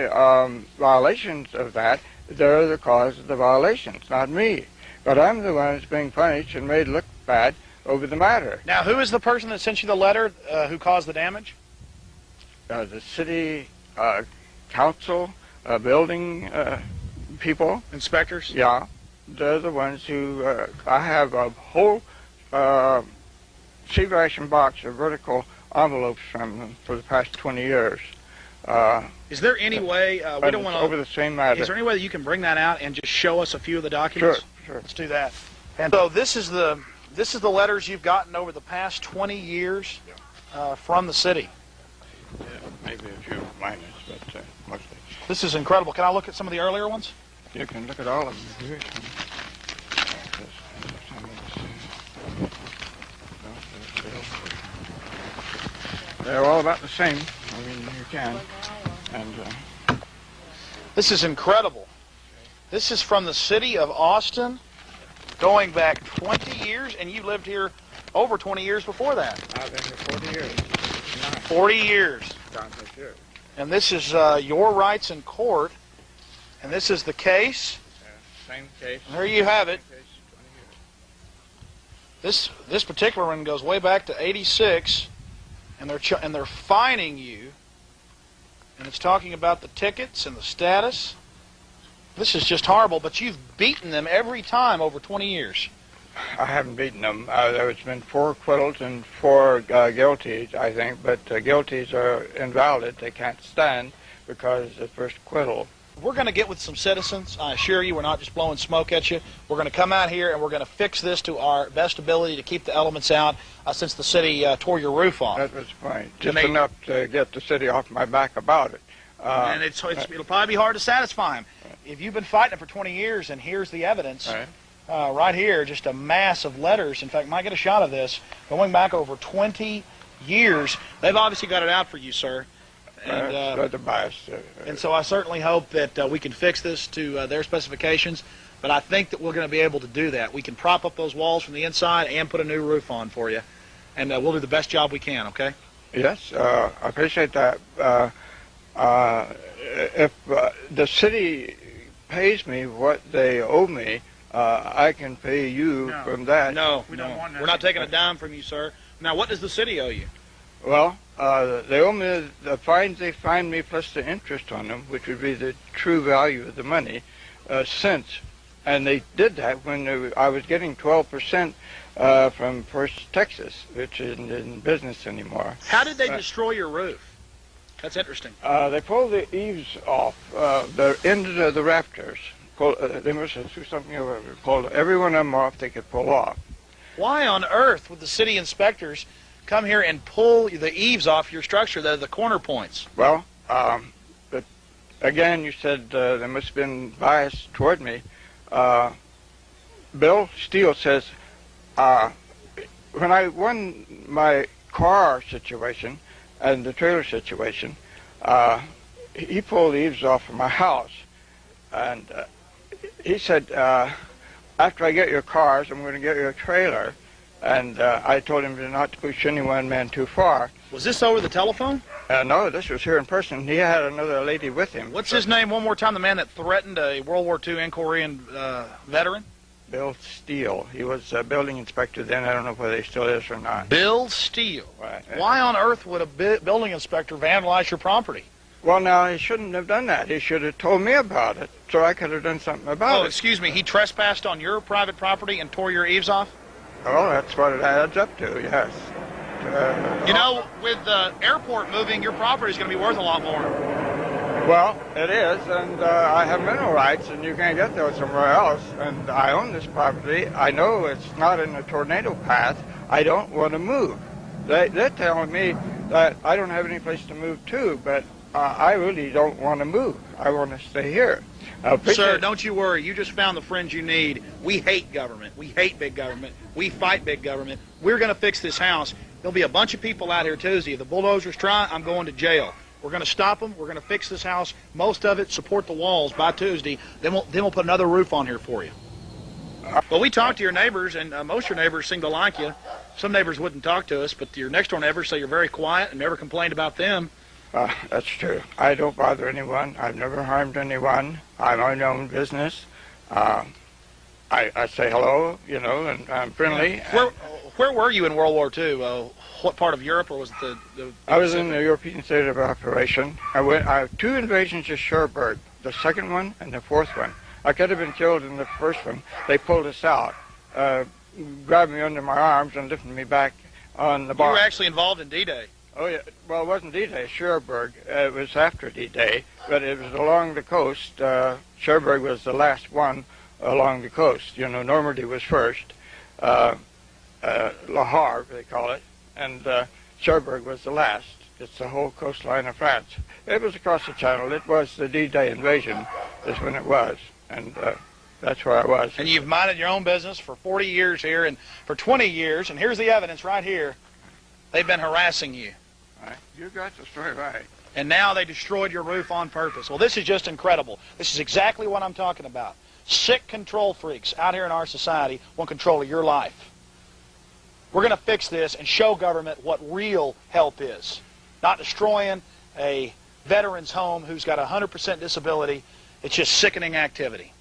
violations of that, they're the cause of the violations, not me. But I'm the one that's being punished and made look bad over the matter. Now, who is the person that sent you the letter who caused the damage? The city council, building people. Inspectors? Yeah. They're the ones who, I have a whole sheet ration box of vertical envelopes from them for the past 20 years. Is there any way, we don't want to... over the same matter. Is there any way that you can bring that out and just show us a few of the documents? Sure. Let's do that. And so this is the letters you've gotten over the past 20 years from the city. Yeah, maybe a few minors, but mostly. This is incredible. Can I look at some of the earlier ones? You can look at all of them here. They're all about the same. I mean, you can. And this is incredible. This is from the city of Austin, going back 20 years, and you lived here over 20 years before that. I've been here 40 years. 40 years. And this is your rights in court, and this is the case. Same case. And there you have it. This particular one goes way back to '86, and they're fining you, and it's talking about the tickets and the status. This is just horrible, but you've beaten them every time over 20 years. I haven't beaten them. There's been 4 acquittals and 4 guilties, I think, but guilties are invalid. They can't stand because the first acquittal. We're going to get with some citizens. I assure you, we're not just blowing smoke at you. We're going to come out here and we're going to fix this to our best ability to keep the elements out since the city tore your roof off. That was fine. Just enough to get the city off my back about it. And it'll probably be hard to satisfy them. If you've been fighting it for 20 years, and here's the evidence. Right here, just a mass of letters. In fact, might get a shot of this. Going back over 20 years, they've obviously got it out for you, sir. And, the bias. And so I certainly hope that we can fix this to their specifications, but I think that we're going to be able to do that. We can prop up those walls from the inside and put a new roof on for you, and we'll do the best job we can, okay? Yes, I appreciate that. If the city pays me what they owe me, I can pay you from that. No, we don't want that. We're not taking a dime from you, sir. Now, what does the city owe you? Well, they owe me the fines they fined me plus the interest on them, which would be the true value of the money, since. And they did that when I was getting 12% from First Texas, which isn't in business anymore. How did they destroy your roof? That's interesting. They pulled the eaves off, the end of the rafters. They must have threw something over, pulled every one of them off they could pull off. Why on earth would the city inspectors come here and pull the eaves off your structure, the corner points? Well, but again, you said there must have been bias toward me. Bill Steele says, when I won my car situation and the trailer situation, he pulled the eaves off of my house. And he said, after I get your cars, I'm going to get you a trailer. And I told him not to push any one man too far. Was this over the telephone? No, this was here in person. He had another lady with him. What's his name one more time, the man that threatened a World War II and Korean veteran? Bill Steele. He was a building inspector then. I don't know whether he still is or not. Bill Steele. Right. Why on earth would a building inspector vandalize your property? Well, now, he shouldn't have done that. He should have told me about it, so I could have done something about it. Oh, excuse me. He trespassed on your private property and tore your eaves off? Oh, that's what it adds up to, yes. You know, with the airport moving, your property is going to be worth a lot more. Well, it is, and I have mineral rights, and you can't get those somewhere else. And I own this property. I know it's not in a tornado path. I don't want to move. They're telling me that I don't have any place to move to, but I really don't want to move. I want to stay here. Sir, don't you worry. You just found the friends you need. We hate government. We hate big government. We fight big government. We're going to fix this house. There'll be a bunch of people out here Tuesday. If the bulldozers try, I'm going to jail. We're going to stop them. We're going to fix this house. Most of it, support the walls by Tuesday. Then we'll put another roof on here for you. Well, we talked to your neighbors, and most of your neighbors seem to like you. Some neighbors wouldn't talk to us, but your next-door neighbors say you're very quiet and never complained about them. That's true. I don't bother anyone. I've never harmed anyone. I mind my own business. I say hello, you know, and I'm friendly. Where were you in World War II? What part of Europe, or was it the I was in the European theater of operation. I have 2 invasions of Cherbourg, the second one and the fourth one. I could have been killed in the first one. They pulled us out, grabbed me under my arms and lifted me back on the bar. You were actually involved in D-Day. Oh, yeah. Well, it wasn't D-Day, Cherbourg. It was after D-Day, but it was along the coast. Cherbourg was the last one along the coast. You know, Normandy was first. Le Havre, they call it, and Cherbourg was the last. It's the whole coastline of France. It was across the channel. It was the D-Day invasion is when it was, and that's where I was. And you've minded your own business for 40 years here, and for 20 years, and here's the evidence right here, they've been harassing you. Right. You got the story right. And now they destroyed your roof on purpose. Well, this is just incredible. This is exactly what I'm talking about. Sick control freaks out here in our society want control of your life. We're going to fix this and show government what real help is. Not destroying a veteran's home who's got 100% disability. It's just sickening activity.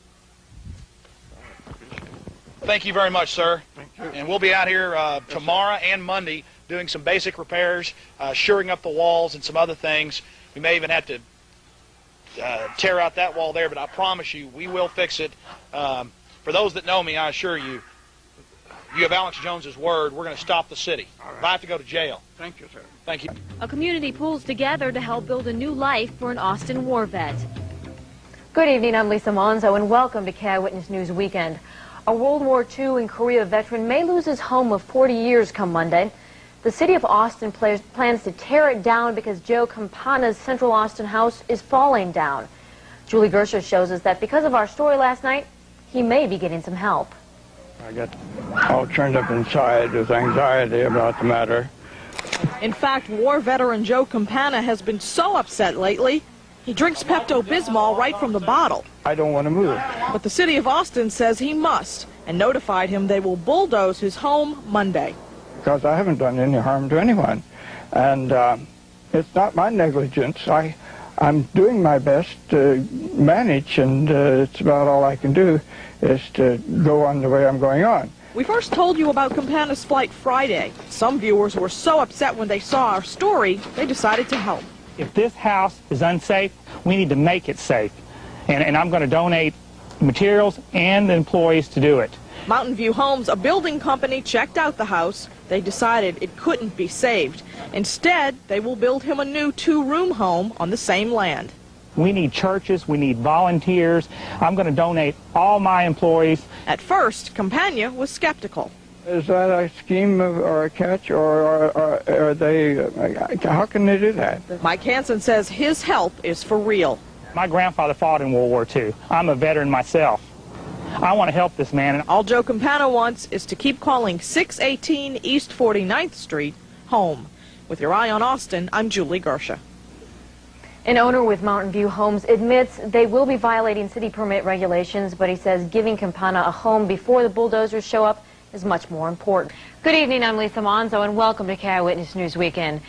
Thank you very much, sir. Thank you. And we'll be out here tomorrow and Monday doing some basic repairs, shoring up the walls and some other things. We may even have to tear out that wall there, but I promise you we will fix it. For those that know me, I assure you, you have Alex Jones's word, we're going to stop the city. If I have to go to jail. Thank you, sir. Thank you. A community pulls together to help build a new life for an Austin war vet. Good evening, I'm Lisa Monzo, and welcome to KI Witness News Weekend. A World War II and Korea veteran may lose his home of 40 years come Monday. The city of Austin plans to tear it down because Joe Campana's Central Austin house is falling down. Julie Gersher shows us that because of our story last night, he may be getting some help. I get all turned up inside with anxiety about the matter. In fact, war veteran Joe Campana has been so upset lately, he drinks Pepto-Bismol right from the bottle. I don't want to move. But the city of Austin says he must, and notified him they will bulldoze his home Monday. Because I haven't done any harm to anyone. And it's not my negligence. I'm doing my best to manage, and it's about all I can do is to go on the way I'm going on. We first told you about Campana's flight Friday. Some viewers were so upset when they saw our story, they decided to help. If this house is unsafe, we need to make it safe. And I'm going to donate materials and the employees to do it. Mountain View Homes, a building company, checked out the house. They decided it couldn't be saved. Instead, they will build him a new 2-room home on the same land. We need churches, we need volunteers. I'm going to donate all my employees. At first, Campana was skeptical. Is that a scheme or a catch, or are they, how can they do that? Mike Hansen says his help is for real. My grandfather fought in World War II. I'm a veteran myself. I want to help this man. All Joe Campana wants is to keep calling 618 East 49th Street home. With your eye on Austin, I'm Julie Gersha. An owner with Mountain View Homes admits they will be violating city permit regulations, but he says giving Campana a home before the bulldozers show up is much more important. Good evening, I'm Lisa Monzo, and welcome to KI Witness News Weekend.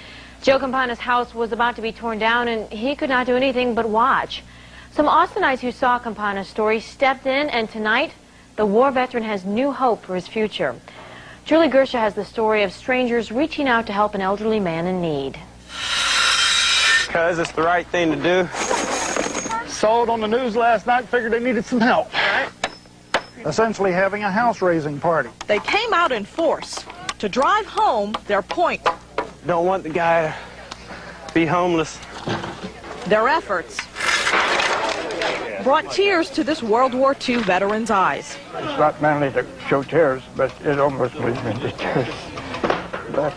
Joe Campana's house was about to be torn down, and he could not do anything but watch. Some Austinites who saw Campana's story stepped in, and tonight, the war veteran has new hope for his future. Julie Gersha has the story of strangers reaching out to help an elderly man in need. Because it's the right thing to do. Saw it on the news last night, figured they needed some help. Right. Essentially having a house-raising party. They came out in force to drive home their point. Don't want the guy to be homeless. Their efforts brought tears to this World War II veteran's eyes. It's not manly to show tears, but it almost leads me to tears. But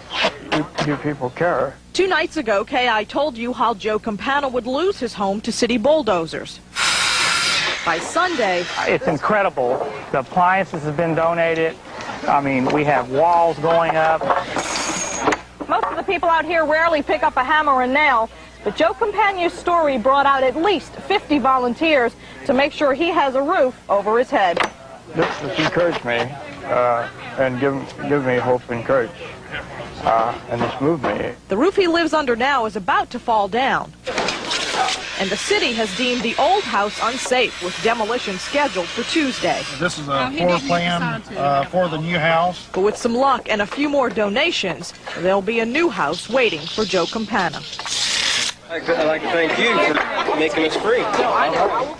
you people care. 2 nights ago, K.I. told you how Joe Campana would lose his home to city bulldozers. By Sunday, It's incredible. The appliances have been donated. I mean, we have walls going up. most of the people out here rarely pick up a hammer and nail, but Joe Campana's story brought out at least 50 volunteers to make sure he has a roof over his head. This has encouraged me and give me hope and courage. And it's moved me. The roof he lives under now is about to fall down. And the city has deemed the old house unsafe with demolition scheduled for Tuesday. This is a floor plan for the new house. But with some luck and a few more donations, there'll be a new house waiting for Joe Campana. I'd like to thank you for making us free.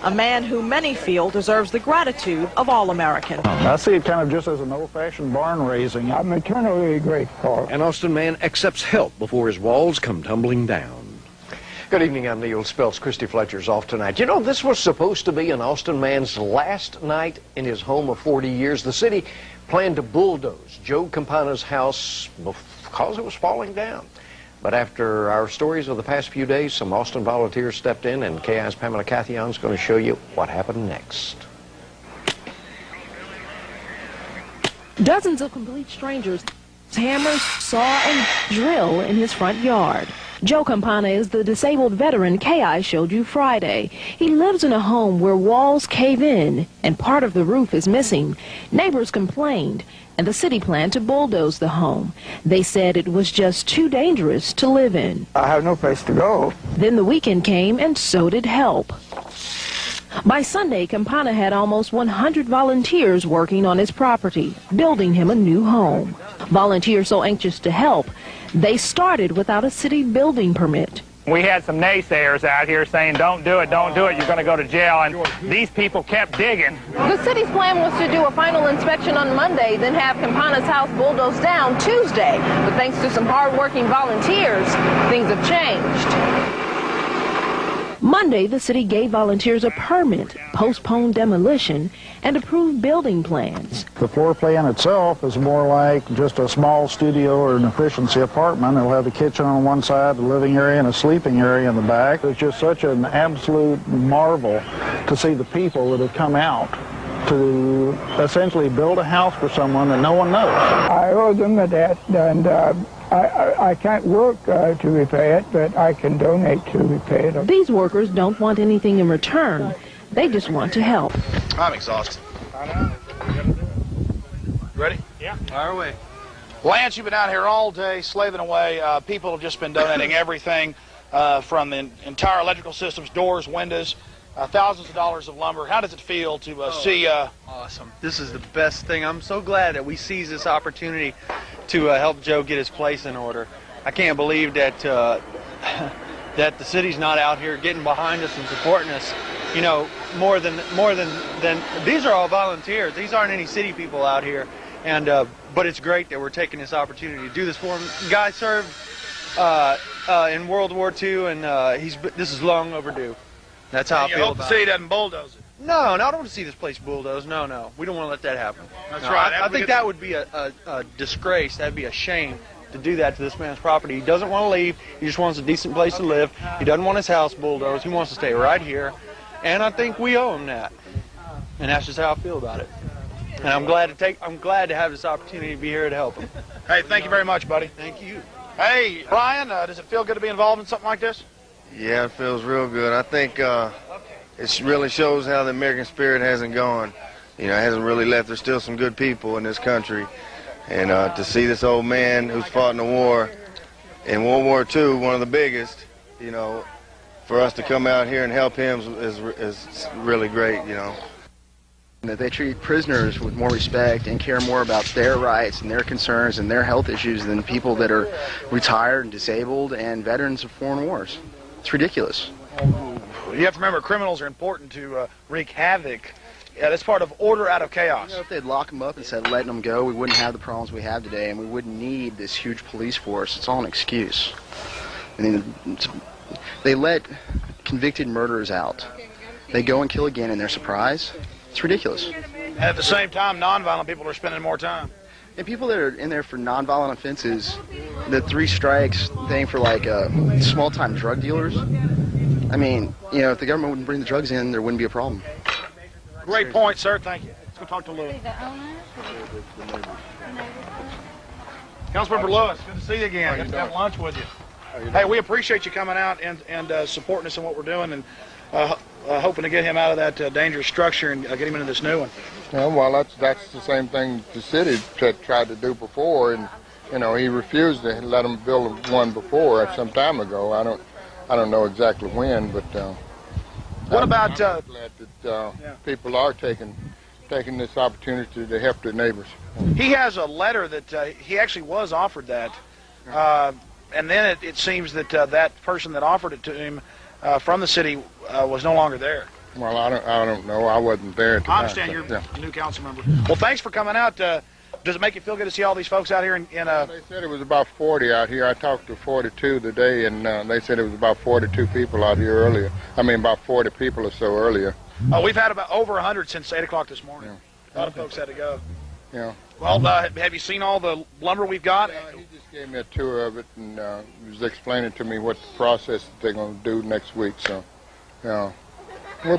A man who many feel deserves the gratitude of all Americans. I see it kind of just as an old-fashioned barn raising. I'm eternally grateful. An Austin man accepts help before his walls come tumbling down. Good evening, I'm Neil Speltz. Christy Fletcher's off tonight. You know, this was supposed to be an Austin man's last night in his home of 40 years. The city planned to bulldoze Joe Campana's house because it was falling down. But after our stories of the past few days, some Austin volunteers stepped in, and KI's Pamela Cathion's is going to show you what happened next. Dozens of complete strangers hammer, saw, and drill in his front yard. Joe Campana is the disabled veteran KI showed you Friday. He lives in a home where walls cave in and part of the roof is missing. Neighbors complained, and the city planned to bulldoze the home. They said it was just too dangerous to live in. I have no place to go. Then the weekend came, and so did help. By Sunday, Campana had almost 100 volunteers working on his property, building him a new home. Volunteers so anxious to help, they started without a city building permit. We had some naysayers out here saying, don't do it, you're going to go to jail, and these people kept digging. The city's plan was to do a final inspection on Monday, then have Campana's house bulldozed down Tuesday. But thanks to some hard-working volunteers, things have changed. Monday, the city gave volunteers a permit, postponed demolition, and approved building plans. The floor plan itself is more like just a small studio or an efficiency apartment. It'll have a kitchen on one side, a living area, and a sleeping area in the back. It's just such an absolute marvel to see the people that have come out to essentially build a house for someone that no one knows. I owe them a debt, and I can't work to repay it, but I can donate to repay it. These workers don't want anything in return. They just want to help. I'm exhausted. Ready? Yeah. Fire away. Lance, you've been out here all day slaving away. People have just been donating everything from the entire electrical systems, doors, windows, thousands of dollars of lumber. How does it feel to see... Awesome. This is the best thing. I'm so glad that we seized this opportunity to help Joe get his place in order. I can't believe that that the city's not out here getting behind us and supporting us. You know, more than these are all volunteers. These aren't any city people out here, and but it's great that we're taking this opportunity to do this for him. The guy served in World War II, and this is long overdue. That's how I feel about it. You hope the city doesn't bulldoze it. No, I don't want to see this place bulldozed. No, we don't want to let that happen. That's right. I think that would be a disgrace. That'd be a shame to do that to this man's property. He doesn't want to leave. He just wants a decent place to live. He doesn't want his house bulldozed. He wants to stay right here, and I think we owe him that. And that's just how I feel about it. And I'm glad to have this opportunity to be here to help him. Hey, thank you very much, buddy. Thank you. Hey, Brian, does it feel good to be involved in something like this? Yeah, it feels real good. I think it really shows how the American spirit hasn't gone. You know, it hasn't really left. There's still some good people in this country. And to see this old man who's fought in the war, in World War II, one of the biggest, you know, for us to come out here and help him is really great, you know. That they treat prisoners with more respect and care more about their rights and their concerns and their health issues than people that are retired and disabled and veterans of foreign wars. It's ridiculous. You have to remember, criminals are important to wreak havoc Yeah, that's part of order out of chaos. You know, if they'd lock them up instead of letting them go, we wouldn't have the problems we have today, and we wouldn't need this huge police force. It's all an excuse. I mean, they let convicted murderers out. They go and kill again, and they're surprised. It's ridiculous. At the same time, nonviolent people are spending more time. And people that are in there for nonviolent offenses, the 3 strikes thing for like small-time drug dealers. I mean, you know, if the government wouldn't bring the drugs in, there wouldn't be a problem. Great point, sir. Thank you. Let's go talk to Lewis. Councilmember Lewis, good to see you again. Good to have lunch with you. Hey, we appreciate you coming out and supporting us in what we're doing, and hoping to get him out of that dangerous structure and get him into this new one. Yeah, well, that's the same thing the city tried to do before, and you know, he refused to let them build one before some time ago. I don't know exactly when, but what about I'm glad that people are taking this opportunity to help their neighbors. He has a letter that he actually was offered that, and then it seems that that person that offered it to him from the city was no longer there. Well, I don't know. I wasn't there at the time. I understand you're a new council member. Well, thanks for coming out. Does it make you feel good to see all these folks out here in They said it was about 40 out here. I talked to 42 today, and they said it was about 42 people out here earlier. I mean, about 40 people or so earlier. We've had about over 100 since 8 o'clock this morning. Yeah. A lot of folks had to go. Yeah. Well, have you seen all the lumber we've got? He just gave me a tour of it, and he was explaining to me what the process that they're going to do next week. So, yeah, we'll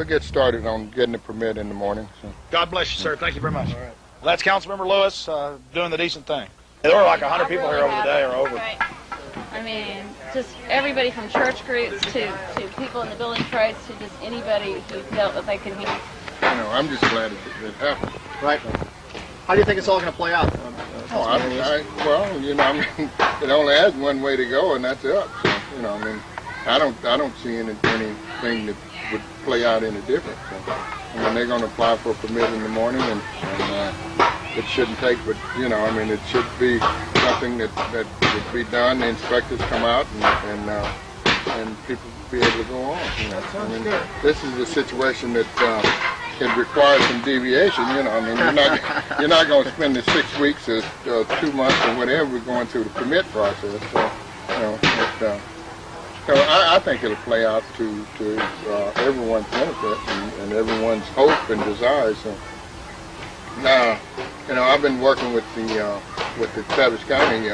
get started on getting the permit in the morning. So. God bless you, sir. Thank you very much. All right. Well, that's Councilmember Lewis doing the decent thing. There were like 100 people here over the day or over. Right. I mean, just everybody from church groups to people in the building trades to just anybody who felt that they could help. You know, I'm just glad it happened. Right. How do you think it's all going to play out? Well, you know, I mean, it only has one way to go, and that's up. So, you know, I mean, I don't see anything that would play out any different. So, I mean, they're going to apply for a permit in the morning, and it shouldn't take, but you know, I mean, it should be something that would be done. The inspectors come out, and people be able to go on. You know, I mean, this is a situation that it requires some deviation. You know, I mean, you're not going to spend the 6 weeks or 2 months or whatever going through the permit process. So, you know, so I think it'll play out to everyone's benefit and everyone's hope and desire. So now, you know, I've been working with the Travis County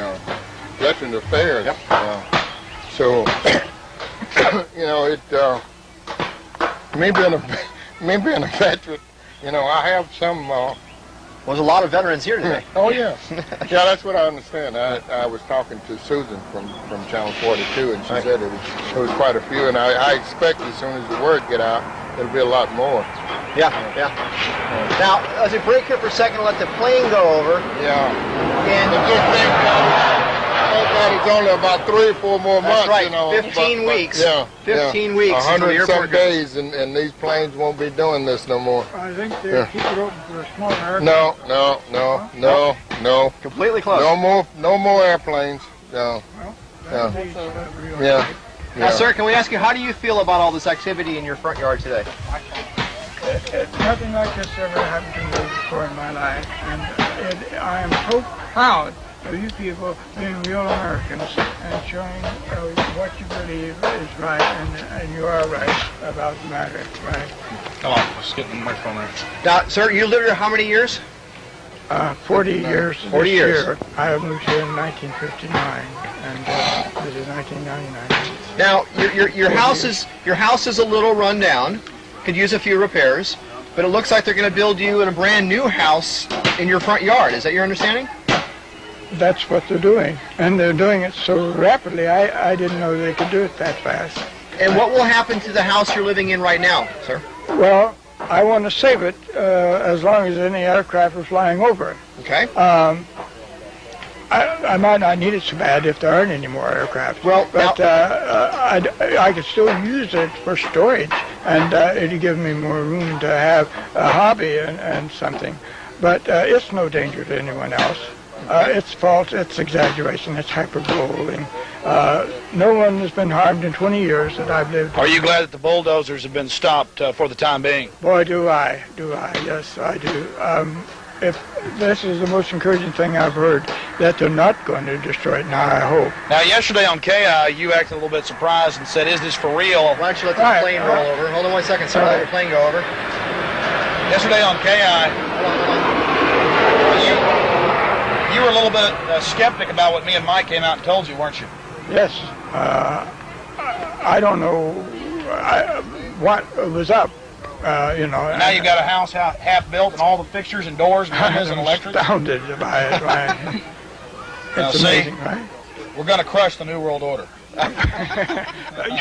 Veterans Affairs. Yep. So you know, me being a veteran, you know, I have some. There's a lot of veterans here today. Oh yeah, yeah, that's what I understand. I was talking to Susan from Channel 42, and she said it was quite a few, and I expect as soon as the word get out, there'll be a lot more. Yeah. Now, as we break here for a second, let the plane go over. Yeah. And it's only about 3 or 4 more months. That's right. You know, 15 weeks. Yeah. 15 weeks. 100 and some goes. days, and these planes won't be doing this no more. I think they keep it open for a small aircraft. No. Completely closed. No more airplanes. No. Yeah. Now, sir, can we ask you, how do you feel about all this activity in your front yard today? Nothing like this ever happened to me before in my life, and I am so proud of you people being real Americans and showing what you believe is right, and you are right about the matter, right? Come on, let's get the microphone there. Now, sir, you lived here how many years? 40 years. 40 years. Year. I moved here in 1959, and this is 1999. Now, your house is a little run down. Could use a few repairs, but it looks like they're going to build you in a brand new house in your front yard. Is that your understanding? That's what they're doing, and they're doing it so rapidly. I didn't know they could do it that fast. And what will happen to the house you're living in right now, sir? Well, I want to save it as long as any aircraft are flying over it. Okay. I might not need it so bad if there aren't any more aircraft. Well, but I could still use it for storage, and it'd give me more room to have a hobby and something. But it's no danger to anyone else. It's false, it's exaggeration, it's hyperbole, No one has been harmed in 20 years that I've lived. Are you glad that the bulldozers have been stopped for the time being? Boy, do I. Yes, I do. If this is the most encouraging thing I've heard, that they're not going to destroy it now, I hope. Now, yesterday on KI, you acted a little bit surprised and said, is this for real? Why don't you let the plane roll over? Hold on 1 second, sir. Let the plane go over. Yesterday on KI, you were a little bit skeptic about what me and Mike came out and told you, weren't you? Yes. I don't know what was up. Now you've got a house half built and all the fixtures and doors and windows and electric. I'm astounded by it. It's amazing, right? We're going to crush the New World Order.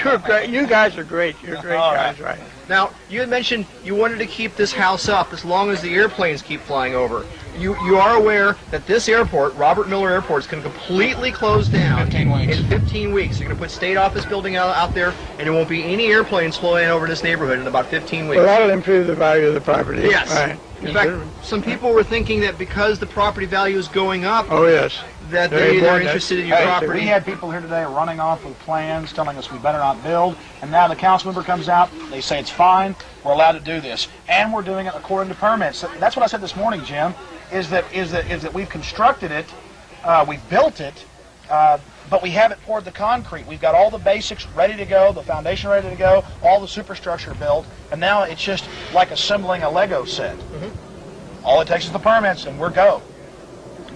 You're great. You guys are great. You're great guys, right? Now, you had mentioned you wanted to keep this house up as long as the airplanes keep flying over. You are aware that this airport, Robert Miller Airport, is going to completely close down in 15 weeks. They're going to put state office building out there, and there won't be any airplanes flying over this neighborhood in about 15 weeks. Well, that'll improve the value of the property. Yes. Right. In fact, some people were thinking that because the property value is going up, that they're interested in your property. We had people here today running off with plans, telling us we better not build, and now the council member comes out, they say it's fine, we're allowed to do this, and we're doing it according to permits. So that's what I said this morning, Jim, is that we've constructed it, we've built it, but we haven't poured the concrete. We've got all the basics ready to go, the foundation ready to go, all the superstructure built, and now it's just like assembling a Lego set. All it takes is the permits, and we're go.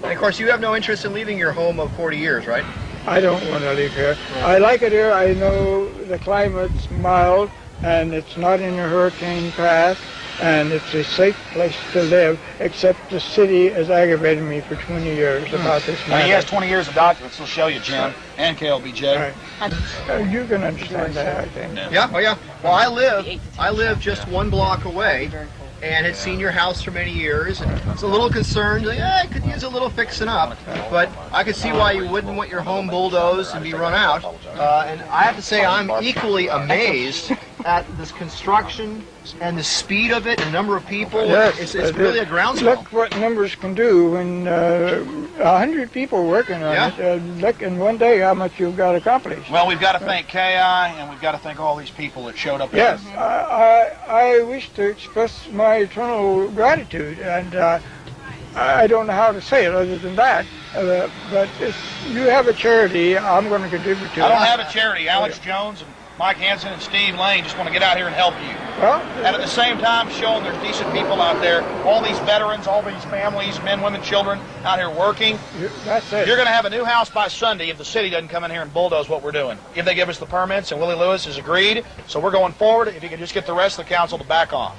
And of course, you have no interest in leaving your home of 40 years, right? I don't want to leave here. I like it here. I know the climate's mild, and it's not in a hurricane path, and it's a safe place to live, except the city has aggravated me for 20 years about this matter. Now, he has 20 years of documents. He'll show you, Jim, and KLBJ. Right. You can understand that, I think. Yeah, oh yeah. Well, I live just 1 block away, and had seen your house for many years, and was a little concerned, like, I could use a little fixing up, but I could see why you wouldn't want your home bulldozed and be run out. And I have to say, I'm equally amazed at this construction and the speed of it, and the number of people. Yes, it's really a groundswell. Look what numbers can do when 100 people working on it. Look in one day how much you've got accomplished. Well, we've got to thank KI, and we've got to thank all these people that showed up. Yes, I wish to express my eternal gratitude, and I don't know how to say it other than that. But if you have a charity, I'm going to contribute to it. I don't have a charity. Alex Jones and Mike Hansen and Steve Lane just want to get out here and help you. Well, and at the same time, showing there's decent people out there, all these veterans, all these families, men, women, children out here working. That's it. You're going to have a new house by Sunday if the city doesn't come in here and bulldoze what we're doing. If they give us the permits, and Willie Lewis has agreed, so we're going forward. If you can just get the rest of the council to back off.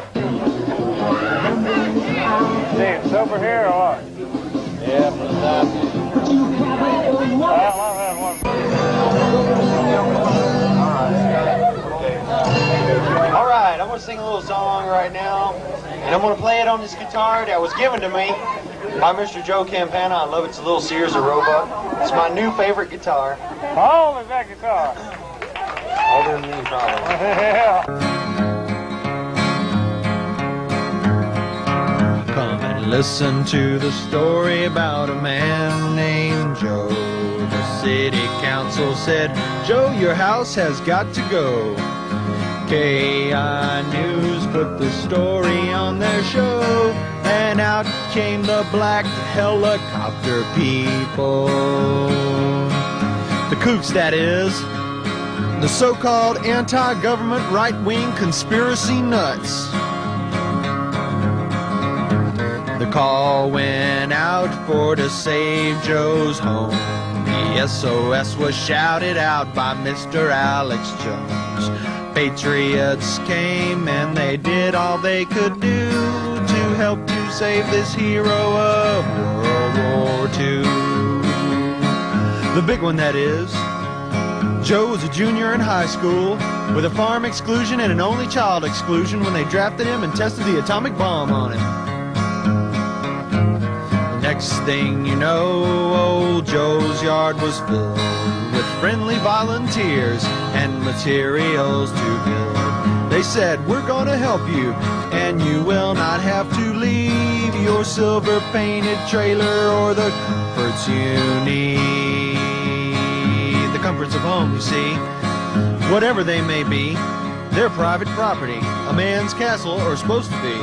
See, it's over here or what? Yeah, All right, I'm going to sing a little song right now, and I'm going to play it on this guitar that was given to me by Mr. Joe Campana. I love it. It's a little Sears or Roebuck. It's my new favorite guitar. How old is that guitar? Older than me, probably. Come and listen to the story about a man named Joe. The city council said, Joe, your house has got to go. KI News put the story on their show, and out came the black helicopter people. The kooks, that is. The so-called anti-government right-wing conspiracy nuts. The call went out for to save Joe's home. The SOS was shouted out by Mr. Alex Jones. Patriots came and they did all they could do to help to save this hero of World War II. The big one, that is. Joe was a junior in high school with a farm exclusion and an only child exclusion when they drafted him and tested the atomic bomb on him. Next thing you know, old Joe's yard was filled with friendly volunteers and materials to build. They said, we're going to help you, and you will not have to leave your silver-painted trailer or the comforts you need. The comforts of home, you see. Whatever they may be, they're private property, a man's castle, or supposed to be.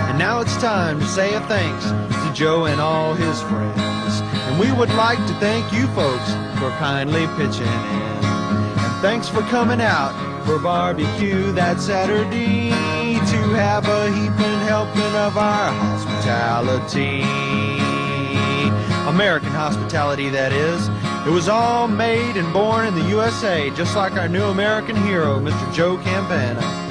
And now it's time to say a thanks to Joe and all his friends. And we would like to thank you folks for kindly pitching in. And thanks for coming out for barbecue that Saturday to have a heaping helping of our hospitality. American hospitality, that is. It was all made and born in the USA, just like our new American hero, Mr. Joe Campana.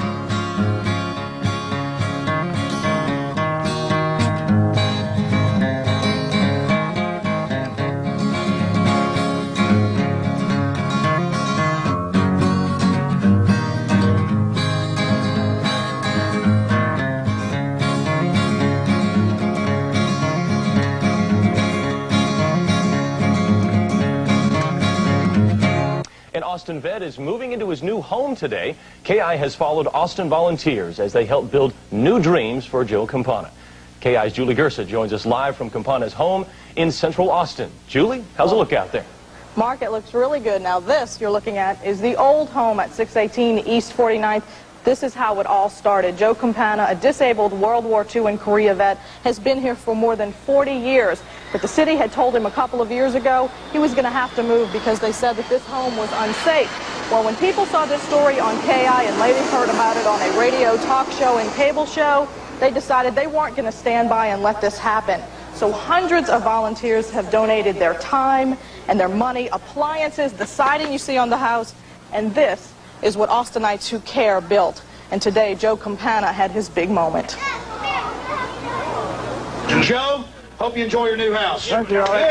Austin vet is moving into his new home today. KI has followed Austin volunteers as they help build new dreams for Joe Campana. KI's Julie Gersa joins us live from Campana's home in central Austin. Julie, how's it look out there? Mark, it looks really good. Now this you're looking at is the old home at 618 East 49th. This is how it all started. Joe Campana, a disabled World War II and Korea vet, has been here for more than 40 years. But the city had told him a couple of years ago he was going to have to move because they said that this home was unsafe. Well, when people saw this story on KI and later heard about it on a radio talk show and cable show, they decided they weren't going to stand by and let this happen. So hundreds of volunteers have donated their time and their money, appliances, the siding you see on the house, and this is what Austinites who care built. And today, Joe Campana had his big moment. Joe, hope you enjoy your new house. Thank you, Alex.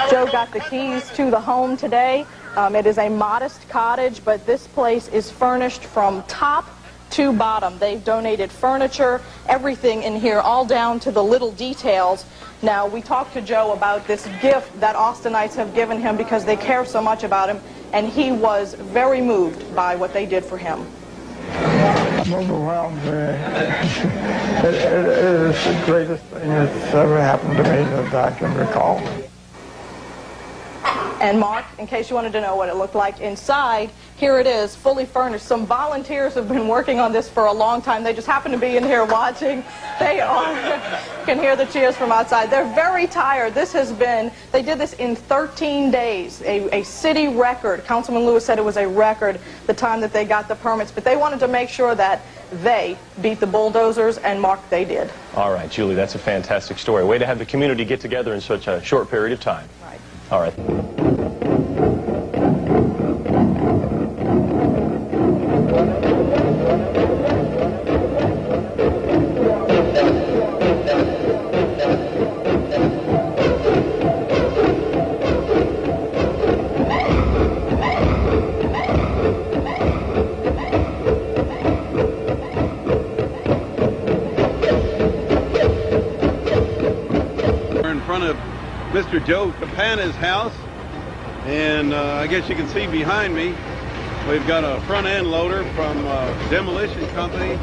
Joe got the keys to the home today. It is a modest cottage, but this place is furnished from top to bottom. They've donated furniture, everything in here, all down to the little details. Now, we talked to Joe about this gift that Austinites have given him because they care so much about him, and he was very moved by what they did for him. I'm overwhelmed. It is the greatest thing that's ever happened to me that I can recall. And Mark, in case you wanted to know what it looked like inside, here it is, fully furnished. Some volunteers have been working on this for a long time. They just happen to be in here watching. They are, you can hear the cheers from outside. They're very tired. This has been, they did this in 13 days, a city record. Councilman Lewis said it was a record the time that they got the permits, but they wanted to make sure that they beat the bulldozers, and Mark, they did. All right, Julie, that's a fantastic story. Way to have the community get together in such a short period of time. Right. All right. Mr. Joe Campana's house, and I guess you can see behind me we've got a front end loader from demolition company,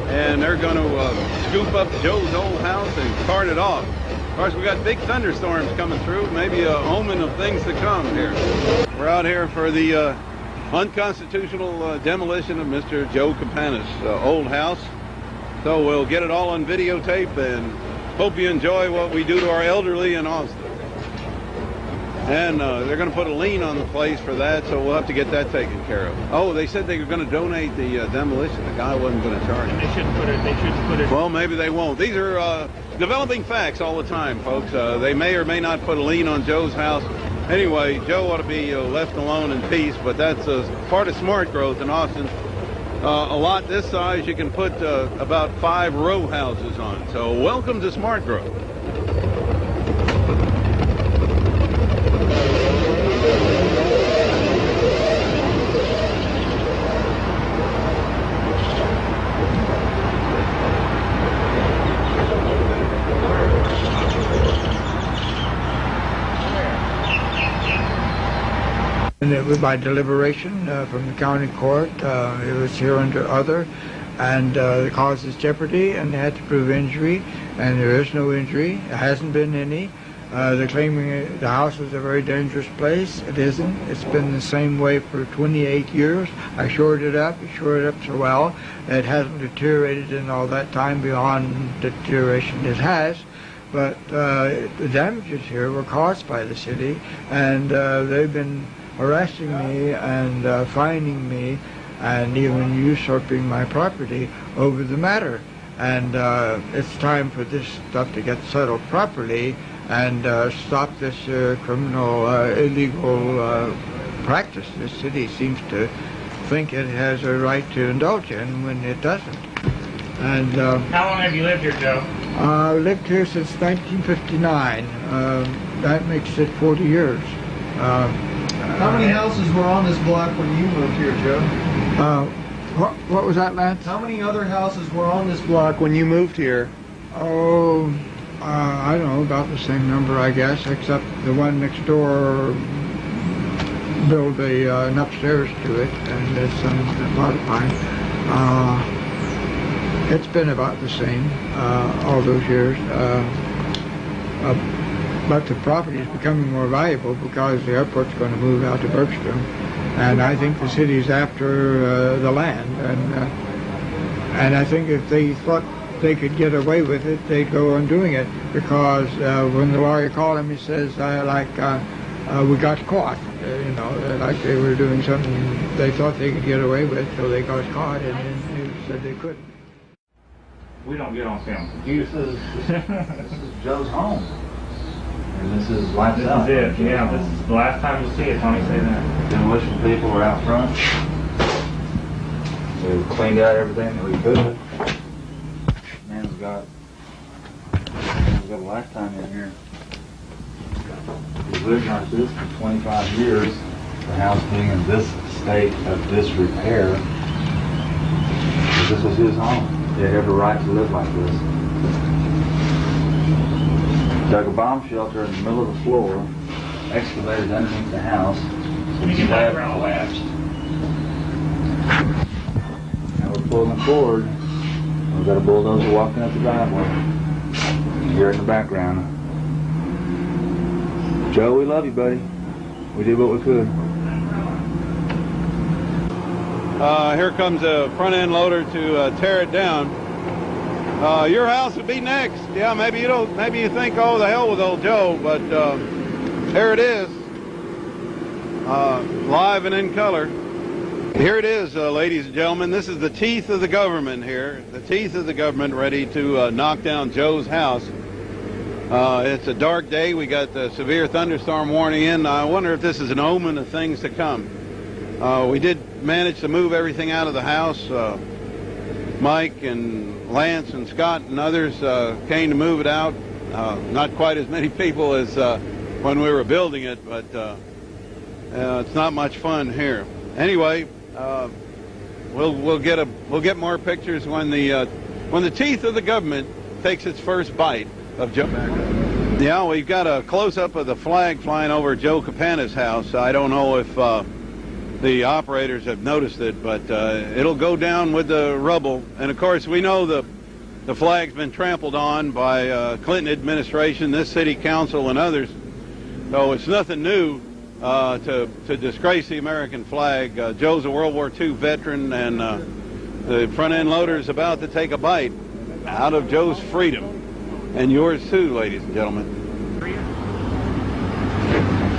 and they're going to scoop up Joe's old house and cart it off. Of course, we got big thunderstorms coming through, maybe a omen of things to come here. We're out here for the unconstitutional demolition of Mr. Joe Campana's old house, so we'll get it all on videotape and hope you enjoy what we do to our elderly in Austin. And they're going to put a lien on the place for that, so we'll have to get that taken care of. Oh, they said they were going to donate the demolition. The guy wasn't going to charge it. They shouldn't put it. Well, maybe they won't. These are developing facts all the time, folks. They may or may not put a lien on Joe's house. Anyway, Joe ought to be left alone in peace, but that's part of smart growth in Austin. A lot this size you can put about 5 row houses on. So welcome to smart growth. And it was by deliberation from the county court. It was here under other, and it causes jeopardy, and they had to prove injury, and there is no injury. There hasn't been any. They're claiming the house is a very dangerous place. It isn't. It's been the same way for 28 years. I shored it up. It shored it up so well. It hasn't deteriorated in all that time beyond the deterioration it has. But the damages here were caused by the city, and they've been harassing me and fining me and even usurping my property over the matter. And it's time for this stuff to get settled properly and stop this criminal, illegal practice this city seems to think it has a right to indulge in when it doesn't. And how long have you lived here, Joe? I've lived here since 1959. That makes it 40 years. How many houses were on this block when you moved here, Joe? What was that, Lance? How many other houses were on this block when you moved here? Oh, I don't know, about the same number, I guess, except the one next door built an upstairs to it, and it's modifying. It's been about the same all those years. But the property is becoming more valuable because the airport's going to move out to Bergstrom, and I think the city's after the land, and I think if they thought they could get away with it, they'd go on doing it, because when the lawyer called him, he says, we got caught, you know, like they were doing something they thought they could get away with, so they got caught, and then they said they couldn't. We don't get on film. This is Joe's home. And this is lights out. This is it, yeah. This is the last time you'll see it, Tony, say that. Demolition people are out front. We've cleaned out everything that we could. Man's got a lifetime in here. We've lived like this for 25 years. The house being in this state of disrepair. This was his home. He had every right to live like this. Dug a bomb shelter in the middle of the floor, excavated underneath the house, so the slab collapsed. Now we're pulling it forward. We've got a bulldozer walking up the driveway. Here in the background. Joe, we love you, buddy. We did what we could. Here comes a front-end loader to tear it down. Your house would be next. Yeah, maybe you think, oh, the hell with old Joe, but here it is, live and in color. Here it is, ladies and gentlemen. This is the teeth of the government here. The teeth of the government ready to knock down Joe's house. It's a dark day. We got the severe thunderstorm warning in. I wonder if this is an omen of things to come. We did manage to move everything out of the house. Mike and Lance and Scott and others came to move it out. Not quite as many people as when we were building it, but it's not much fun here. Anyway, we'll get more pictures when the teeth of the government takes its first bite of Joe. Yeah, we've got a close-up of the flag flying over Joe Campana's house. I don't know if the operators have noticed it, but it'll go down with the rubble. And of course, we know the flag's been trampled on by Clinton administration, this city council, and others. So it's nothing new to disgrace the American flag. Joe's a World War II veteran, and the front-end loader is about to take a bite out of Joe's freedom. And yours too, ladies and gentlemen.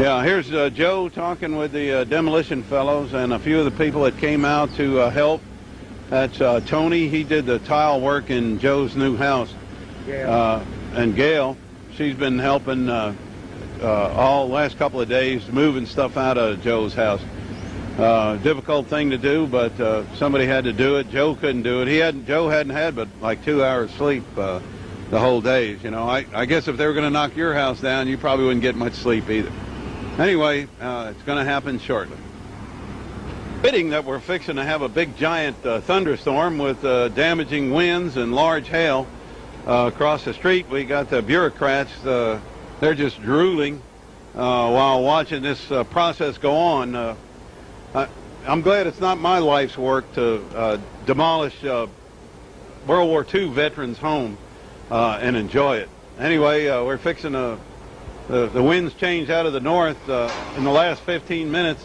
Yeah, here's Joe talking with the demolition fellows and a few of the people that came out to help. That's Tony. He did the tile work in Joe's new house. And Gail, she's been helping all last couple of days moving stuff out of Joe's house. Difficult thing to do, but somebody had to do it. Joe couldn't do it. Joe hadn't had but like 2 hours sleep the whole day. You know, I guess if they were going to knock your house down, you probably wouldn't get much sleep either. Anyway, it's going to happen shortly. Fitting that we're fixing to have a big giant thunderstorm with damaging winds and large hail across the street. We got the bureaucrats, they're just drooling while watching this process go on. I'm glad it's not my life's work to demolish World War II veterans' home and enjoy it. Anyway, we're fixing to the winds changed out of the north in the last 15 minutes,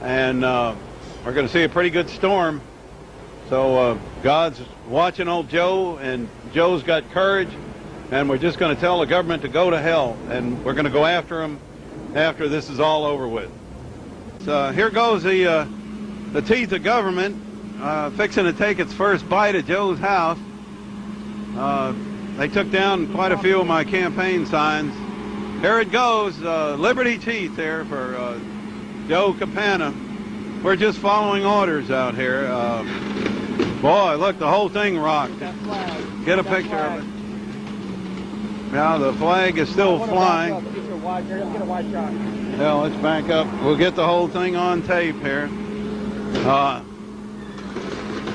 and we're going to see a pretty good storm. So God's watching old Joe, and Joe's got courage, and we're just going to tell the government to go to hell, and we're going to go after them after this is all over with. So here goes the teeth of government fixing to take its first bite at Joe's house. They took down quite a few of my campaign signs. Here it goes, Liberty Teeth here for Joe Campana. We're just following orders out here. Boy, look, the whole thing rocked. Get a picture of it. Now the flag is still flying. Yeah, let's back up. We'll get the whole thing on tape here.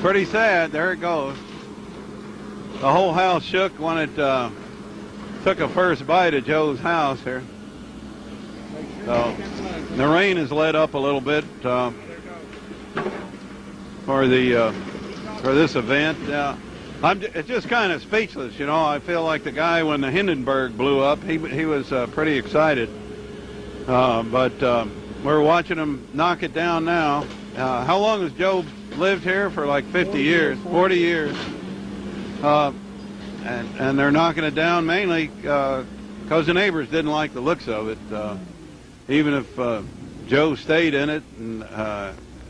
Pretty sad. There it goes. The whole house shook when it took a first bite of Joe's house here. So the rain has let up a little bit for this event. It's just kind of speechless, you know. I feel like the guy when the Hindenburg blew up. He was pretty excited, but we're watching him knock it down now. How long has Joe lived here? For like 50 years, 40 years. And they're knocking it down mainly because the neighbors didn't like the looks of it. Even if Joe stayed in it, and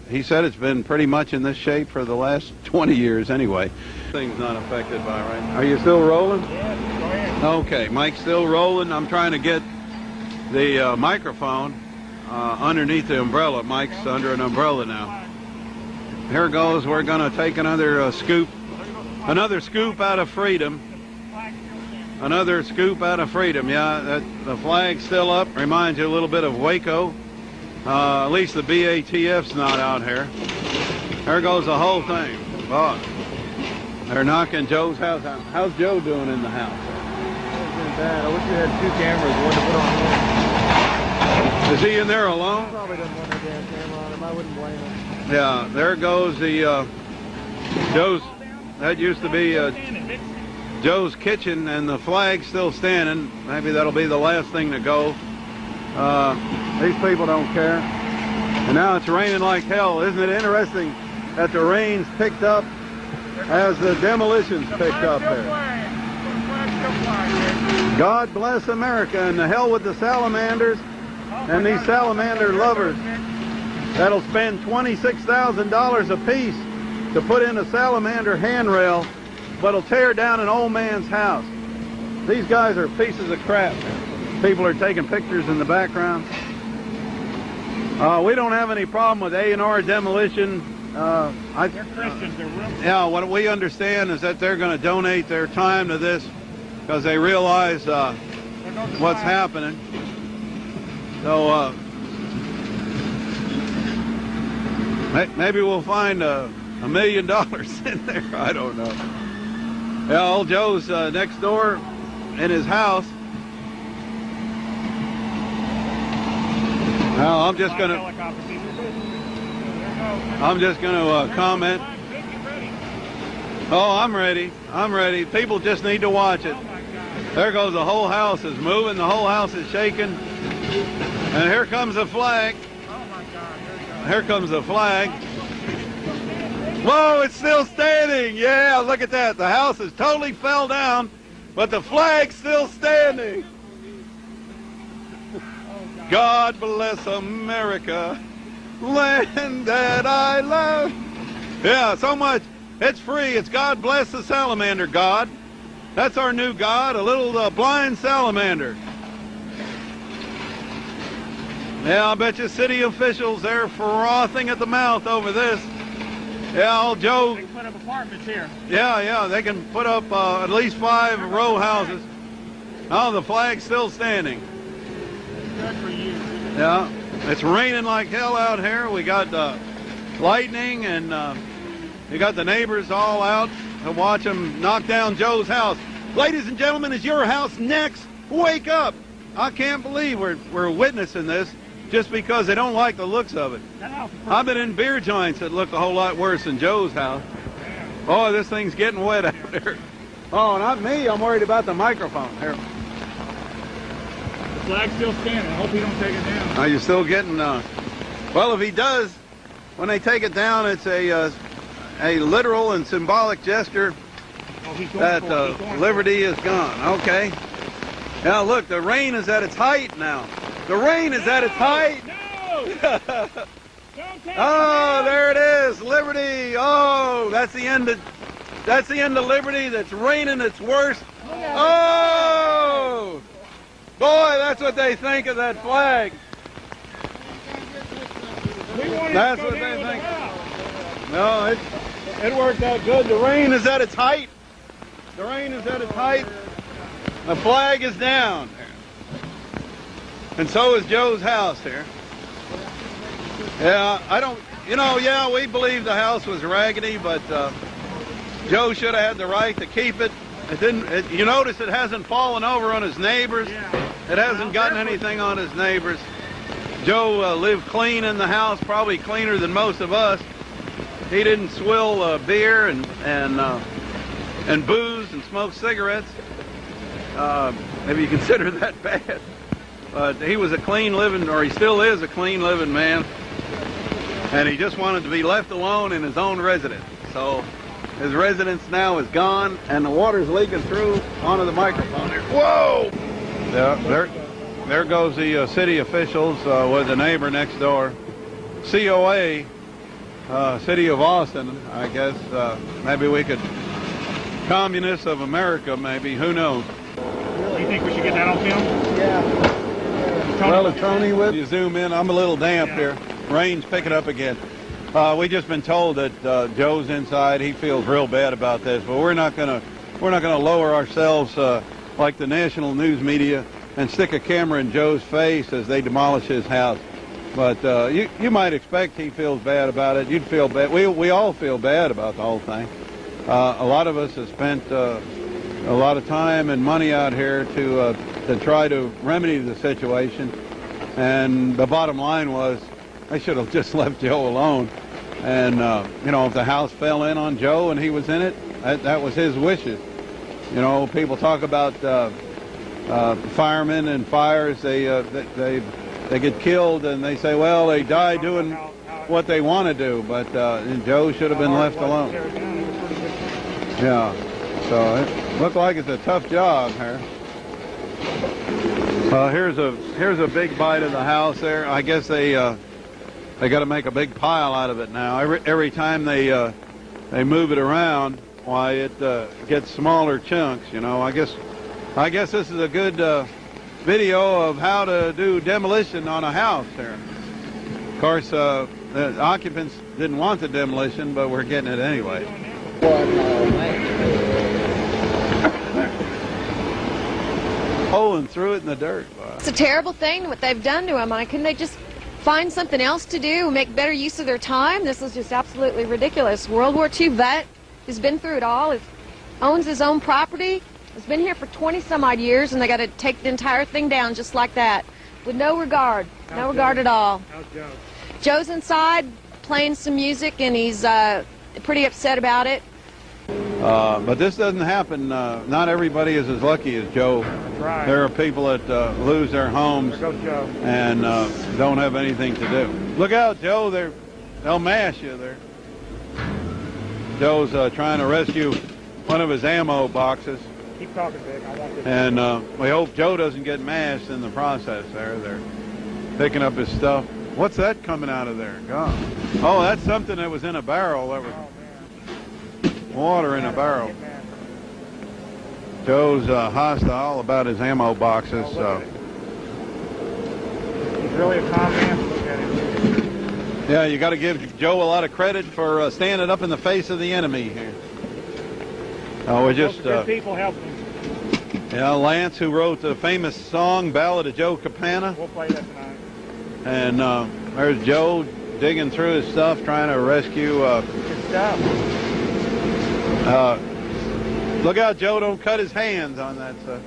he said it's been pretty much in this shape for the last 20 years anyway. Thing's not affected by right now. Are you still rolling? Yeah, go ahead. Okay, Mike's still rolling. I'm trying to get the microphone underneath the umbrella. Mike's under an umbrella now. Here goes. We're going to take another scoop. Another scoop out of freedom. Another scoop out of freedom. Yeah, the flag's still up. Reminds you a little bit of Waco. At least the BATF's not out here. There goes the whole thing. Oh, they're knocking Joe's house out. How's Joe doing in the house? Bad. I wish we had 2 cameras, one to put on him. Is he in there alone? He probably doesn't want no damn camera on him. I wouldn't blame him. Yeah, there goes the Joe's. That used to be Joe's kitchen, and the flag's still standing. Maybe that'll be the last thing to go. These people don't care. And now it's raining like hell. Isn't it interesting that the rain's picked up as the demolitions picked up there? God bless America, and the hell with the salamanders and these salamander lovers that'll spend $26,000 a piece to put in a salamander handrail, but will tear down an old man's house. These guys are pieces of crap. People are taking pictures in the background. We don't have any problem with A&R demolition. They're Christians. They're real. Yeah, what we understand is that they're going to donate their time to this because they realize what's happening. So maybe we'll find $1 million in there. I don't know. Yeah, old Joe's next door in his house. Now I'm just gonna comment. Oh, I'm ready. I'm ready. People just need to watch it. There goes the whole house is moving. The whole house is shaking. And here comes the flag. Here comes the flag. Whoa, it's still standing. Yeah, look at that. The house has totally fell down, but the flag's still standing. God bless America, land that I love. Yeah, so much. It's free. It's God bless the salamander God. That's our new God, a little blind salamander. Yeah, I bet you city officials, they're frothing at the mouth over this. Yeah, old Joe. They can put up apartments here. Yeah, they can put up at least 5 row houses. Oh, the flag's still standing. Good for you. Yeah, it's raining like hell out here. We got lightning, and we got the neighbors all out to watch them knock down Joe's house. Ladies and gentlemen, is your house next? Wake up! I can't believe we're witnessing this just because they don't like the looks of it. I've been in beer joints that look a whole lot worse than Joe's house. Oh, this thing's getting wet out there. Oh, not me. I'm worried about the microphone. Here. Flag's still standing. I hope he don't take it down. Are you still getting, well, if he does, when they take it down, it's a literal and symbolic gesture that liberty is gone. Okay. Now look, the rain is at its height now. The rain is at its height. No! Oh, there it is, liberty. Oh, that's the end of liberty. That's raining its worst. Oh, boy, that's what they think of that flag. That's what they think. No, it worked out good. The rain is at its height. The rain is at its height. The flag is down. And so is Joe's house here. Yeah, I don't, yeah, we believe the house was raggedy, but Joe should have had the right to keep it. It didn't, you notice it hasn't fallen over on his neighbors. It hasn't gotten anything on his neighbors. Joe lived clean in the house, probably cleaner than most of us. He didn't swill beer and booze and smoke cigarettes. If you consider that bad. But he was a clean living, or he still is a clean living man. And he just wanted to be left alone in his own residence. So his residence now is gone, and the water's leaking through onto the microphone here. Whoa! Yeah, there goes the city officials with the neighbor next door. COA, City of Austin, I guess. Maybe we could, Communists of America, maybe, who knows? You think we should get that on film? Yeah. Well, is Tony with you? Zoom in. I'm a little damp here. Rain's picking up again. We just been told that Joe's inside. He feels real bad about this, but we're not gonna lower ourselves like the national news media and stick a camera in Joe's face as they demolish his house. But you might expect he feels bad about it. You'd feel bad. We all feel bad about the whole thing. A lot of us have spent a lot of time and money out here to try to remedy the situation, and the bottom line was I should have just left Joe alone. And if the house fell in on Joe and he was in it, that was his wishes. People talk about firemen and fires. They get killed and they say, well, they die doing what they want to do, but Joe should have been left alone. Yeah, so it looked like it's a tough job here. Here's a big bite of the house there. I guess they got to make a big pile out of it now. Every time they move it around, why it gets smaller chunks. I guess this is a good video of how to do demolition on a house here. Of course, the occupants didn't want the demolition, but we're getting it anyway. Holing through it in the dirt. Wow. It's a terrible thing what they've done to him. Couldn't they just find something else to do, make better use of their time? This is just absolutely ridiculous. World War II vet has been through it all, owns his own property, has been here for 20 some odd years, and they got to take the entire thing down just like that with no regard, no regard at all. How's Joe? Joe's inside playing some music, and he's pretty upset about it. But this doesn't happen. Not everybody is as lucky as Joe. That's right. There are people that lose their homes and don't have anything to do. Look out, Joe. They'll mash you there. Joe's trying to rescue one of his ammo boxes. Keep talking, Vic. I want this. And we hope Joe doesn't get mashed in the process there. They're picking up his stuff. What's that coming out of there? God. Oh, that's something that was in a barrel. That was water in a barrel. Joe's hostile about his ammo boxes. He's really a calm man. Look at him. Yeah, you got to give Joe a lot of credit for standing up in the face of the enemy here. We're just good people helping him. Yeah, Lance, who wrote the famous song "Ballad of Joe Campana." We'll play that tonight. And there's Joe digging through his stuff, trying to rescue. Good stuff. Look out, Joe! Don't cut his hands on that stuff.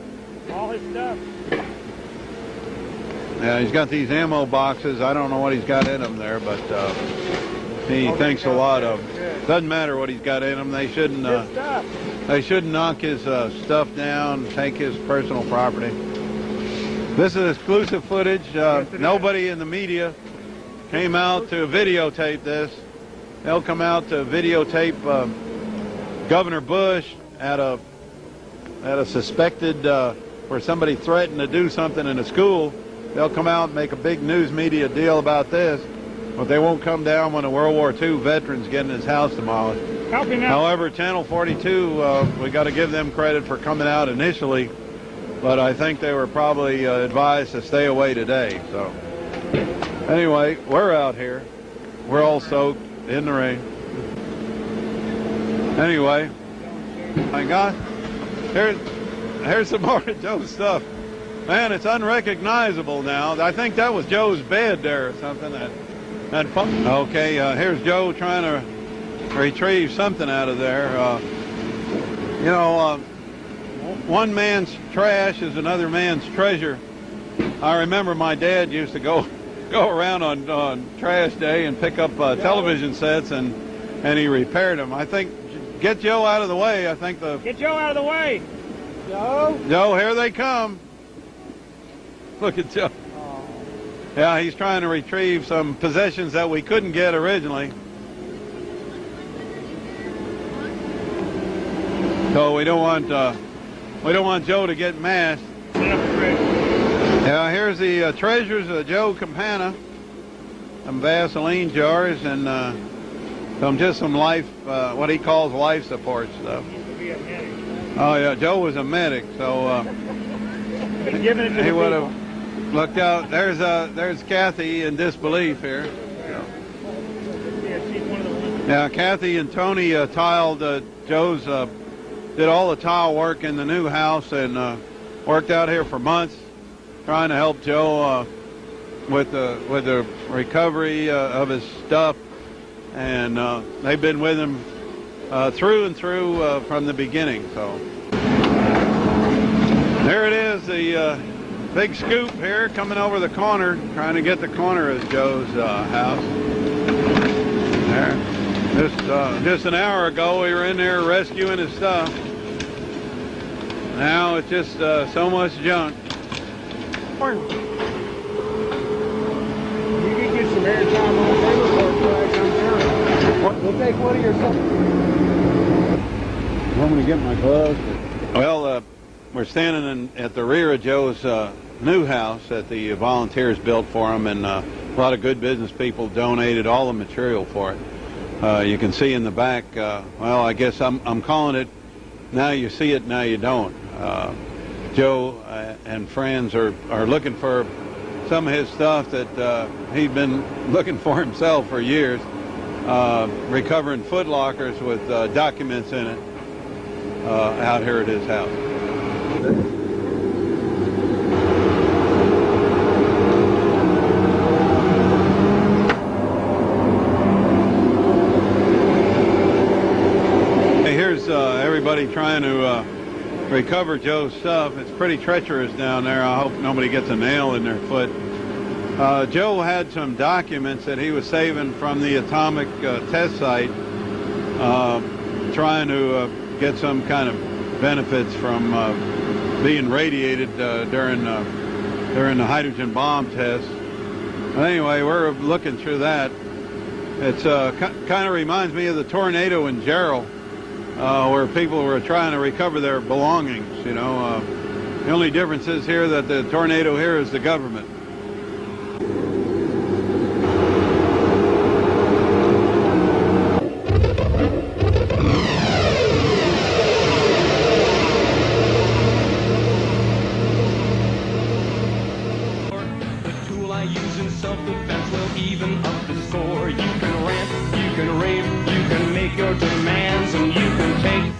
All his stuff. Yeah, he's got these ammo boxes. I don't know what he's got in them there, but he thinks a lot of them. Doesn't matter what he's got in them. They shouldn't. They shouldn't knock his stuff down, take his personal property. This is exclusive footage. Nobody in the media came out to videotape this. They'll come out to videotape Governor Bush at a suspected where somebody threatened to do something in a school. They'll come out and make a big news media deal about this, but they won't come down when a World War II veteran's getting his house demolished. However, Channel 42, we got to give them credit for coming out initially, but I think they were probably advised to stay away today. So anyway, we're out here. We're all soaked in the rain. Anyway, my God, here's some more of Joe's stuff. Man, it's unrecognizable now. I think that was Joe's bed there or something. Okay, here's Joe trying to retrieve something out of there. You know, one man's trash is another man's treasure. I remember my dad used to go around on trash day and pick up television sets, and he repaired them. I think, get Joe out of the way. I think Get Joe out of the way. Joe, here they come. Look at Joe. Yeah, he's trying to retrieve some possessions that we couldn't get originally. So we don't want Joe to get mashed. Yeah, here's the treasures of Joe Campana. Some Vaseline jars and some life, what he calls life support stuff. Oh yeah, Joe was a medic, so he would have looked out. There's Kathy in disbelief here. Yeah, Kathy and Tony tiled Joe's, did all the tile work in the new house and worked out here for months trying to help Joe with the recovery of his stuff, and they've been with him through and through from the beginning. So there it is, the big scoop here coming over the corner, trying to get the corner of Joe's house. There, just an hour ago we were in there rescuing his stuff. Now it's just so much junk. You can get some airtime on paperwork before I come down. We'll take one of your stuff. Want me to get my gloves? Well, we're standing at the rear of Joe's new house that the volunteers built for him, and a lot of good business people donated all the material for it. You can see in the back, well, I guess I'm calling it, now you see it, now you don't. Joe and friends are looking for some of his stuff that he'd been looking for himself for years, recovering foot lockers with documents in it out here at his house. Hey, here's everybody trying to recover Joe's stuff. It's pretty treacherous down there. I hope nobody gets a nail in their foot. Joe had some documents that he was saving from the atomic test site, trying to get some kind of benefits from being radiated during the hydrogen bomb test. But anyway, we're looking through that. It's kind of reminds me of the tornado in Gerald, where people were trying to recover their belongings. You know, the only difference is here that the tornado here is the government.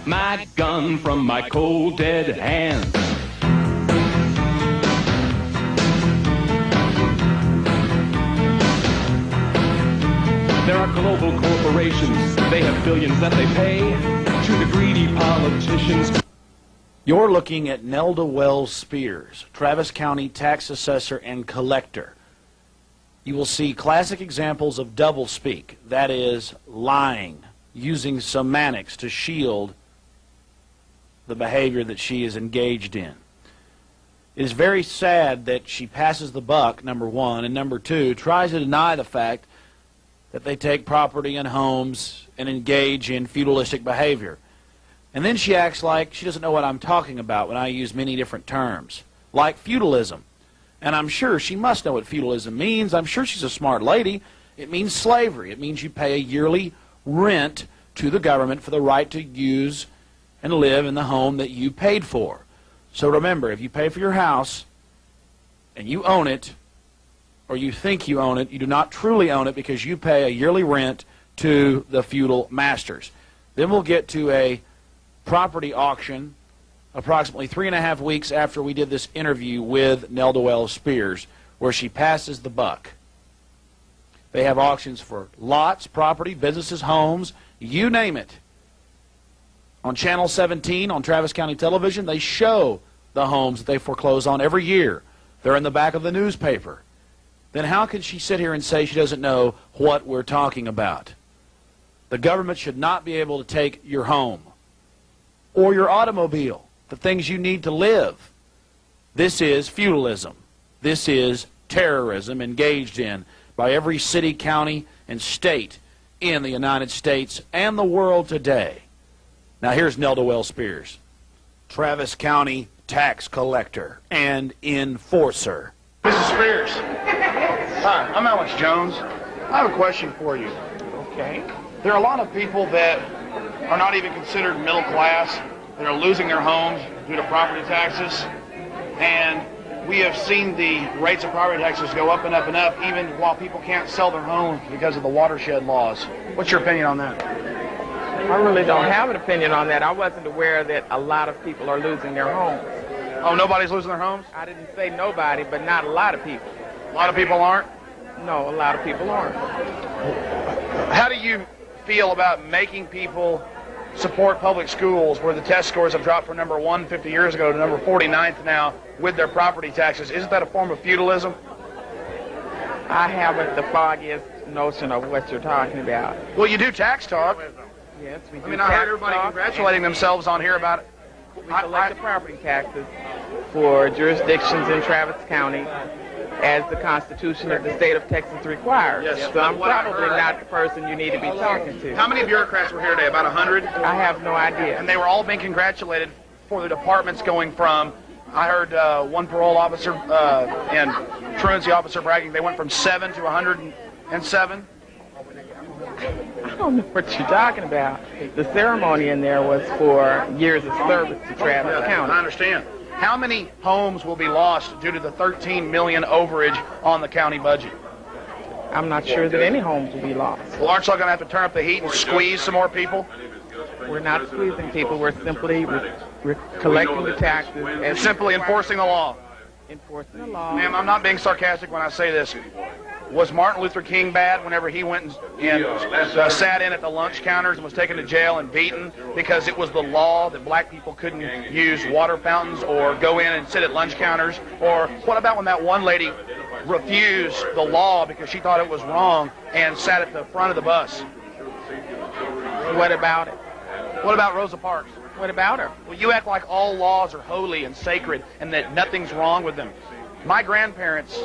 My gun from my cold dead hands. There are global corporations, they have billions that they pay to the greedy politicians. You're looking at Nelda Wells Spears, Travis County tax assessor and collector. You will see classic examples of doublespeak, that is, lying, using semantics to shield the behavior that she is engaged in. It is very sad that she passes the buck, number one, and number two, tries to deny the fact that they take property and homes and engage in feudalistic behavior. And then she acts like she doesn't know what I'm talking about when I use many different terms, like feudalism. And I'm sure she must know what feudalism means. I'm sure she's a smart lady. It means slavery. It means you pay a yearly rent to the government for the right to use and live in the home that you paid for. So remember, if you pay for your house and you own it, or you think you own it, you do not truly own it because you pay a yearly rent to the feudal masters. Then we'll get to a property auction approximately 3.5 weeks after we did this interview with Nelda Wells Spears, where she passes the buck. They have auctions for lots, property, businesses, homes, you name it. On Channel 17 on Travis County Television, they show the homes that they foreclose on every year. They're in the back of the newspaper. Then how can she sit here and say she doesn't know what we're talking about? The government should not be able to take your home or your automobile, the things you need to live. This is feudalism. This is terrorism engaged in by every city, county, and state in the United States and the world today. Now here's Nelda Wells Spears, Travis County tax collector and enforcer. Mrs. Spears. Hi, I'm Alex Jones. I have a question for you. Okay. There are a lot of people that are not even considered middle class that are losing their homes due to property taxes. And we have seen the rates of property taxes go up and up and up, even while people can't sell their homes because of the watershed laws. What's your opinion on that? I really don't have an opinion on that. I wasn't aware that a lot of people are losing their homes. Oh, nobody's losing their homes? I didn't say nobody, but not a lot of people. A lot of people aren't? No, a lot of people aren't. How do you feel about making people support public schools where the test scores have dropped from number 1 50 years ago to number 49th now with their property taxes? Isn't that a form of feudalism? I haven't the foggiest notion of what you're talking about. Well, you do tax talk. Yes, we do. I mean, I heard everybody congratulating themselves on here about it. We collect the property taxes for jurisdictions in Travis County as the Constitution of the state of Texas requires. Yes. So I'm probably not the person you need to be talking to. How many bureaucrats were here today? About 100? I have no idea. And they were all being congratulated for the departments going from, I heard one parole officer and truancy officer bragging, they went from 7 to 107. I don't know what you're talking about. The ceremony in there was for years of service to Travis County. I understand. How many homes will be lost due to the $13 million overage on the county budget? I'm not sure that any homes will be lost. Well, aren't you going to have to turn up the heat and squeeze some more people? We're not squeezing people. We're simply collecting the taxes. And simply enforcing the law. Enforcing the law. Ma'am, I'm not being sarcastic when I say this. Was Martin Luther King bad whenever he went and sat in at the lunch counters and was taken to jail and beaten because it was the law that black people couldn't use water fountains or go in and sit at lunch counters? Or what about when that one lady refused the law because she thought it was wrong and sat at the front of the bus? What about it? What about Rosa Parks? What about her? Well, you act like all laws are holy and sacred and that nothing's wrong with them. My grandparents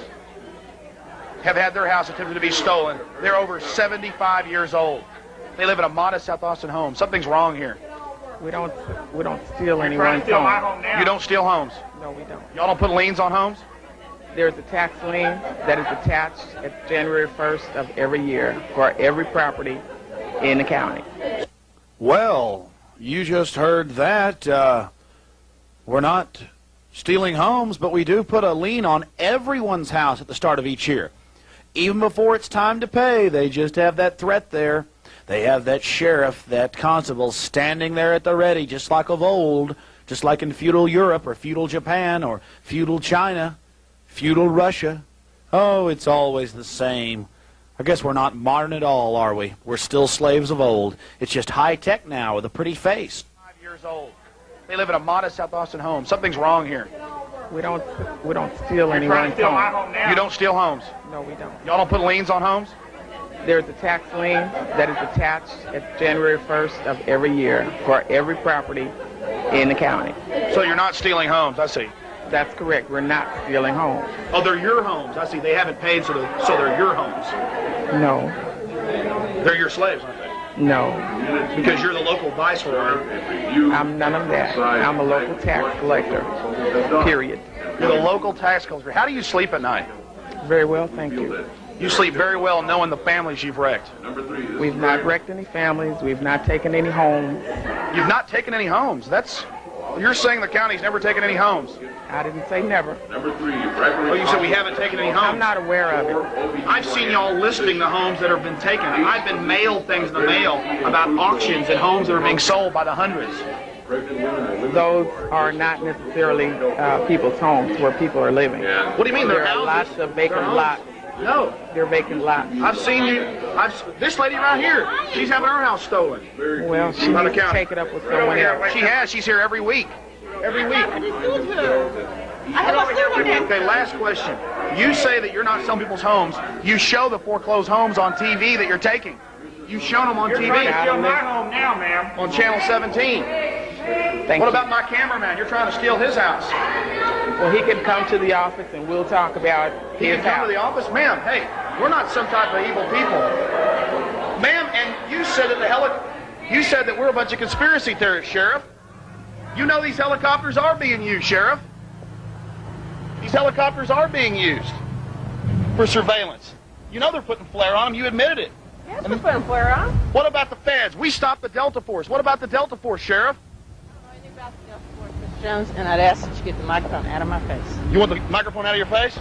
have had their house attempted to be stolen. They're over 75 years old. They live in a modest South Austin home. Something's wrong here. We don't steal anyone's home. You don't steal homes? No, we don't. Y'all don't put liens on homes? There's a tax lien that is attached at January 1st of every year for every property in the county. Well, you just heard that. We're not stealing homes, but we do put a lien on everyone's house at the start of each year. Even before it's time to pay, they just have that threat there. They have that sheriff, that constable standing there at the ready, just like of old, just like in feudal Europe or feudal Japan or feudal China, feudal Russia. Oh, it's always the same. I guess we're not modern at all, are we? We're still slaves of old. It's just high-tech now with a pretty face. 5 years old. They live in a modest South Austin home. Something's wrong here. We don't steal anyone's home. You don't steal homes? No, we don't. Y'all don't put liens on homes? There's a tax lien that is attached at January 1st of every year for every property in the county. So you're not stealing homes, I see. That's correct. We're not stealing homes. Oh, they're your homes. I see. They haven't paid, so they're your homes. No. They're your slaves, aren't they? No. Because you're the local viceroy. I'm none of that. I'm a local tax collector. Period. You're the local tax collector. How do you sleep at night? Very well, thank you. You sleep very well knowing the families you've wrecked. We've not wrecked any families. We've not taken any homes. You've not taken any homes. You're saying the county's never taken any homes. I didn't say never. Oh, you said we haven't taken any homes? I'm not aware of it. I've seen y'all listing the homes that have been taken. I've been mailed things in the mail about auctions and homes that are being sold by the hundreds. Those are not necessarily people's homes where people are living. What do you mean? There are lots of vacant lots. No. They're vacant lots. I've seen you. This lady right here, she's having her house stolen. Well, she needs to take it up with someone else. She has. She's here every week. Every week. Okay, last question. You say that you're not selling people's homes. You show the foreclosed homes on TV that you're taking. You've shown them on TV. You're trying to steal my home now, ma'am. On Channel 17. What about my cameraman? You're trying to steal his house. Well, he can come to the office and we'll talk about He his can come house. to the office? Ma'am, hey, we're not some type of evil people. Ma'am, and you said that you said that we're a bunch of conspiracy theorists, Sheriff. You know these helicopters are being used, Sheriff. These helicopters are being used for surveillance. You know they're putting flare on them. You admitted it. Yes, we're putting flare on. What about the feds? We stopped the Delta Force. What about the Delta Force, Sheriff? Jones, and I'd ask that you get the microphone out of my face. You want the microphone out of your face?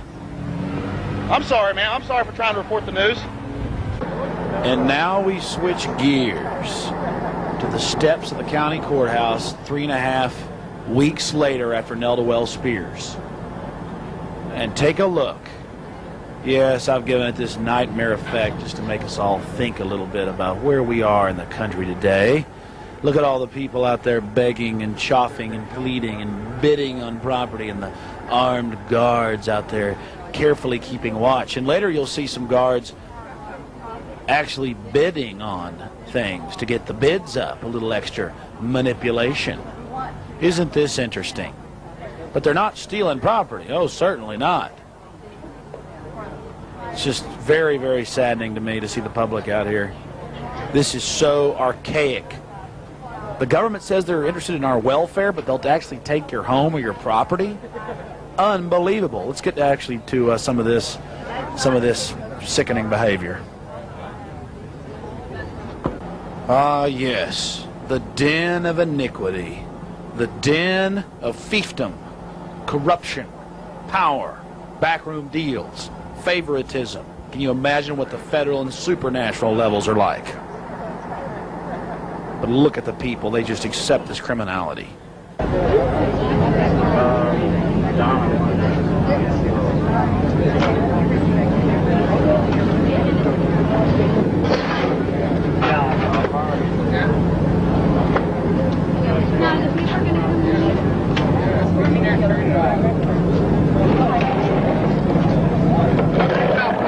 I'm sorry, man. I'm sorry for trying to report the news. And now we switch gears to the steps of the county courthouse 3.5 weeks later after Nelda Wells Spears. And take a look. Yes, I've given it this nightmare effect just to make us all think a little bit about where we are in the country today. Look at all the people out there begging and choffing and pleading and bidding on property, and the armed guards out there carefully keeping watch. And later you'll see some guards actually bidding on things to get the bids up, a little extra manipulation. Isn't this interesting? But they're not stealing property. Oh, certainly not. It's just very, very saddening to me to see the public out here. This is so archaic. The government says they're interested in our welfare, but they'll actually take your home or your property? Unbelievable. Let's get actually to some of this sickening behavior. Ah, yes, the den of iniquity, the den of fiefdom, corruption, power, backroom deals, favoritism. Can you imagine what the federal and supernatural levels are like? But look at the people. They just accept this criminality. About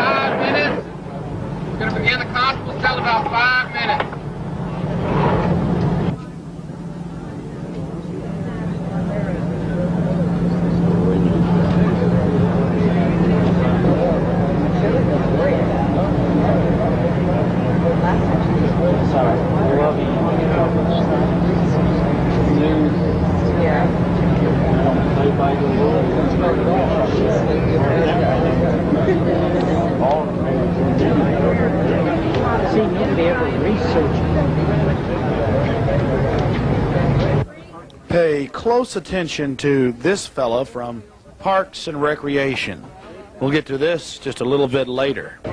5 minutes. We're going to begin the constable cell in about 5 minutes. Pay close attention to this fella from Parks and Recreation. We'll get to this just a little bit later. We're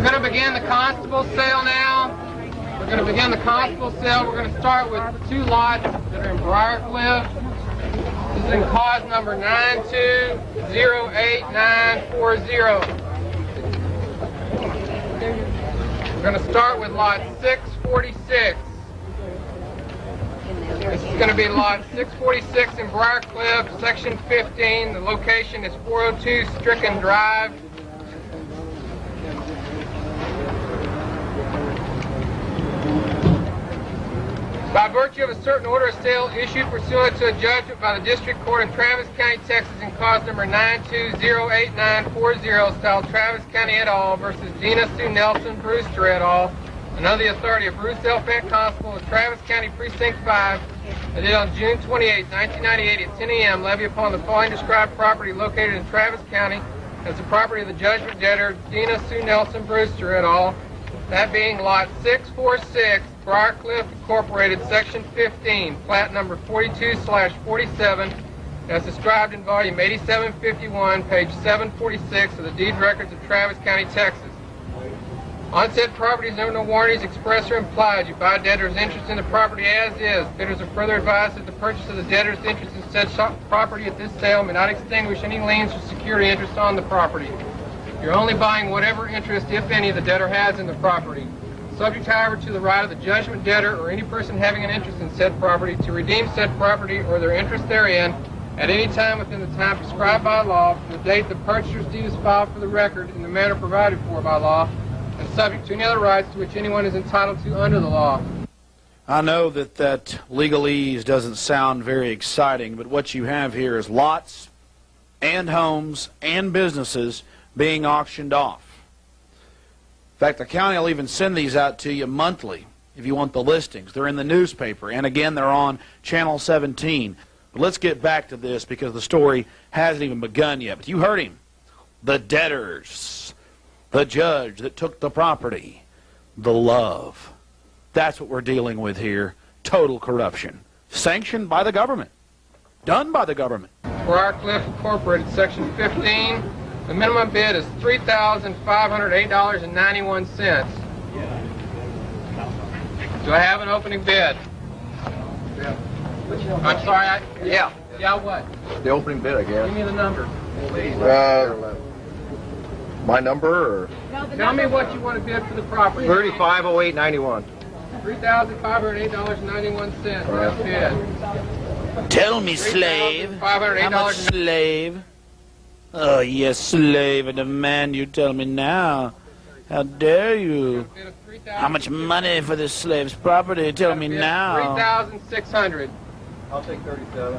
going to begin the constable sale now. We're going to begin the constable sale. We're going to start with 2 lots that are in Briarcliff. This is in cause number 9208940. We're going to start with lot 646. This is going to be lot 646 in Briarcliff, section 15. The location is 402 Stricken Drive. By virtue of a certain order of sale issued pursuant to a judgment by the District Court of Travis County, Texas, in cause number 9208940, styled Travis County et al. Versus Gina Sue Nelson Brewster et al. And under the authority of Bruce L. Fent, Constable of Travis County Precinct 5, I did on June 28, 1998 at 10 a.m. levy upon the following described property located in Travis County as the property of the judgment debtor Gina Sue Nelson Brewster et al. That being Lot 646, Briarcliff Incorporated, Section 15, plat number 42/47, as described in volume 8751, page 746 of the deed records of Travis County, Texas. On said properties, no warranties express or implied. You buy debtor's interest in the property as is. Bidders are further advised that the purchase of the debtor's interest in said property at this sale may not extinguish any liens or security interest on the property. You're only buying whatever interest, if any, the debtor has in the property. Subject, however, to the right of the judgment debtor or any person having an interest in said property to redeem said property or their interest therein at any time within the time prescribed by law from the date the purchaser's deed is filed for the record in the manner provided for by law, and subject to any other rights to which anyone is entitled to under the law. I know that legalese doesn't sound very exciting, but what you have here is lots and homes and businesses being auctioned off. In fact, the county will even send these out to you monthly if you want the listings. They're in the newspaper, and again, they're on Channel 17. But let's get back to this because the story hasn't even begun yet. But you heard him. The debtors, the judge that took the property, the love. That's what we're dealing with here. Total corruption. Sanctioned by the government. Done by the government. Briarcliff Incorporated, Section 15. The minimum bid is $3,508.91. Do I have an opening bid? Yeah. I'm sorry, Yeah. Yeah, what? The opening bid, I guess. Give me the number. My number, or? Tell me what you want to bid for the property. $3508.91. $3,508.91. That's bid. Tell me, slave. How much, slave? Oh, yes, slave. I demand you tell me now. How dare you? How much money for this slave's property? Tell me now. $3,600. I'll take 37.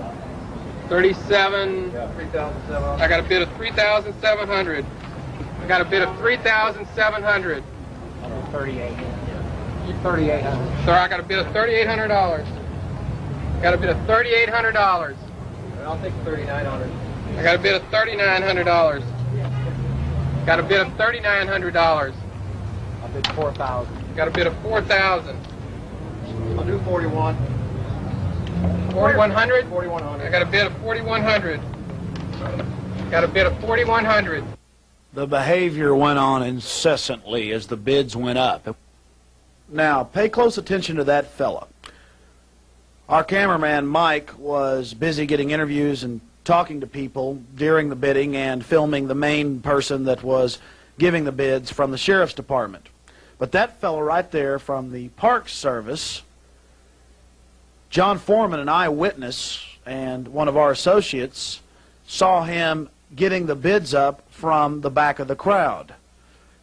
37. Yeah, 3,700. I got a bid of $3,700. I got a bid of $3,700. 38. You $3,800. Sir, I got a bid of $3,800. Got a bid of $3,800. I'll take 3,900. I got a bid of $3,900. Got a bid of $3,900. I'll bid 4,000. Got a bid of 4,000. I'll do 41. 4,100? 4,100. I got a bid of 4,100. Got a bid of 4,100. The behavior went on incessantly as the bids went up. Now, pay close attention to that fella. Our cameraman, Mike, was busy getting interviews and talking to people during the bidding and filming the main person that was giving the bids from the sheriff's department. But that fellow right there from the Parks Service, John Foreman, an eyewitness and one of our associates, saw him getting the bids up from the back of the crowd.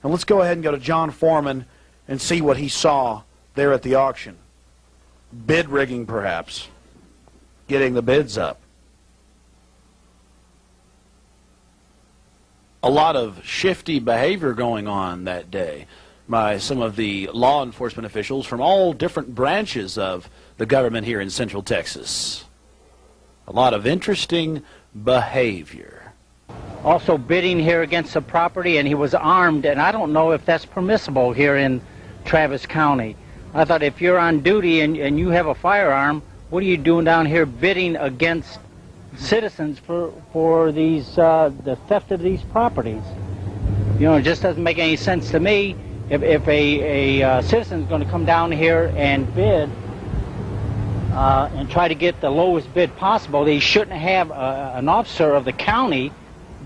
Now let's go ahead and go to John Foreman and see what he saw there at the auction. Bid rigging, perhaps. Getting the bids up. A lot of shifty behavior going on that day by some of the law enforcement officials from all different branches of the government here in Central Texas. A lot of interesting behavior. Also bidding here against the property, and he was armed, and I don't know if that's permissible here in Travis County. I thought if you're on duty and you have a firearm, what are you doing down here bidding against citizens for these the theft of these properties? You know, it just doesn't make any sense to me. If a citizen is going to come down here and bid and try to get the lowest bid possible, they shouldn't have an officer of the county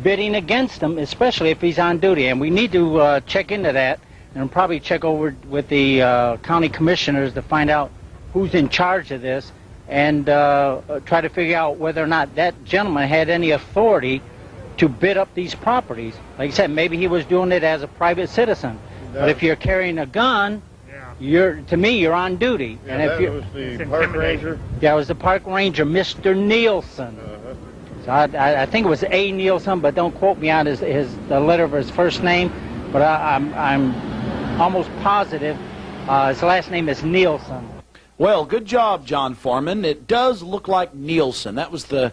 bidding against them, especially if he's on duty. And we need to check into that and probably check over with the county commissioners to find out who's in charge of this and try to figure out whether or not that gentleman had any authority to bid up these properties. Like I said, maybe he was doing it as a private citizen. But if you're carrying a gun to me, you're on duty. Yeah, and if that was the park ranger? That was the park ranger, Mr. Nielsen. So I think it was A. Nielsen, but don't quote me on the letter of his first name. But I'm almost positive his last name is Nielsen. Well, good job, John Foreman. It does look like Nielsen. That was the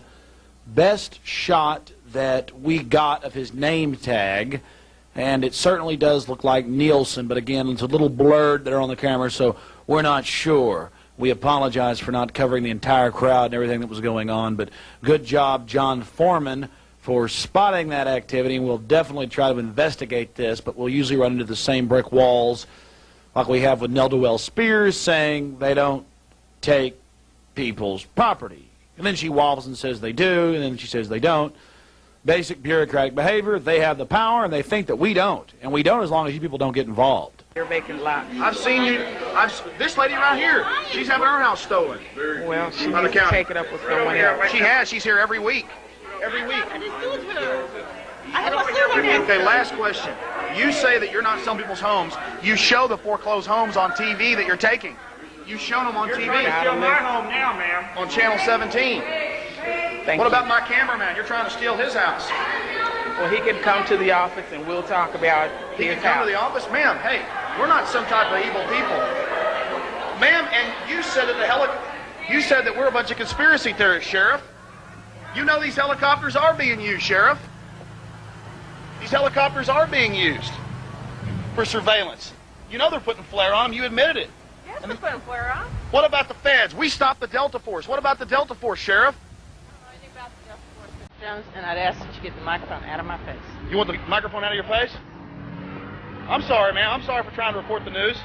best shot that we got of his name tag, and it certainly does look like Nielsen, but again, it's a little blurred there on the camera, so we're not sure. We apologize for not covering the entire crowd and everything that was going on, but good job, John Foreman, for spotting that activity, and we'll definitely try to investigate this, but we'll usually run into the same brick walls like we have with Nelda Wells Spears saying they don't take people's property. And then she waffles and says they do, and then she says they don't. Basic bureaucratic behavior. They have the power, and they think that we don't. And we don't as long as you people don't get involved. You're making lots. I've seen you. This lady right here, she's having her house stolen. Well, she needs to take it up with someone else. She has. She's here every week. Every week. Okay, last question. You say that you're not selling people's homes. You show the foreclosed homes on TV that you're taking. You've shown them on TV. You're trying to steal my home now, ma'am. On Channel 17. What about my cameraman? You're trying to steal his house. Well, he can come to the office and we'll talk about He his can come house. to the office? Ma'am, hey, we're not some type of evil people. Ma'am, and you said that we're a bunch of conspiracy theorists, Sheriff. You know these helicopters are being used, Sheriff. These helicopters are being used for surveillance. You know they're putting flare on them. You admitted it. Yes, we're putting flare on. What about the feds? We stopped the Delta Force. What about the Delta Force, Sheriff? I don't know anything about the Delta Force, Mr. Jones, and I'd ask that you get the microphone out of my face. You want the microphone out of your face? I'm sorry, man. I'm sorry for trying to report the news.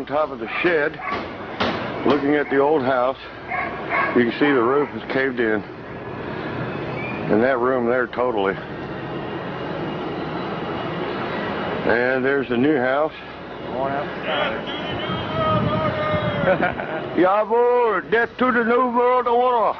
Top of the shed, looking at the old house. You can see the roof is caved in, and that room there totally. And there's the new house. Ja, boy, death to the new world order.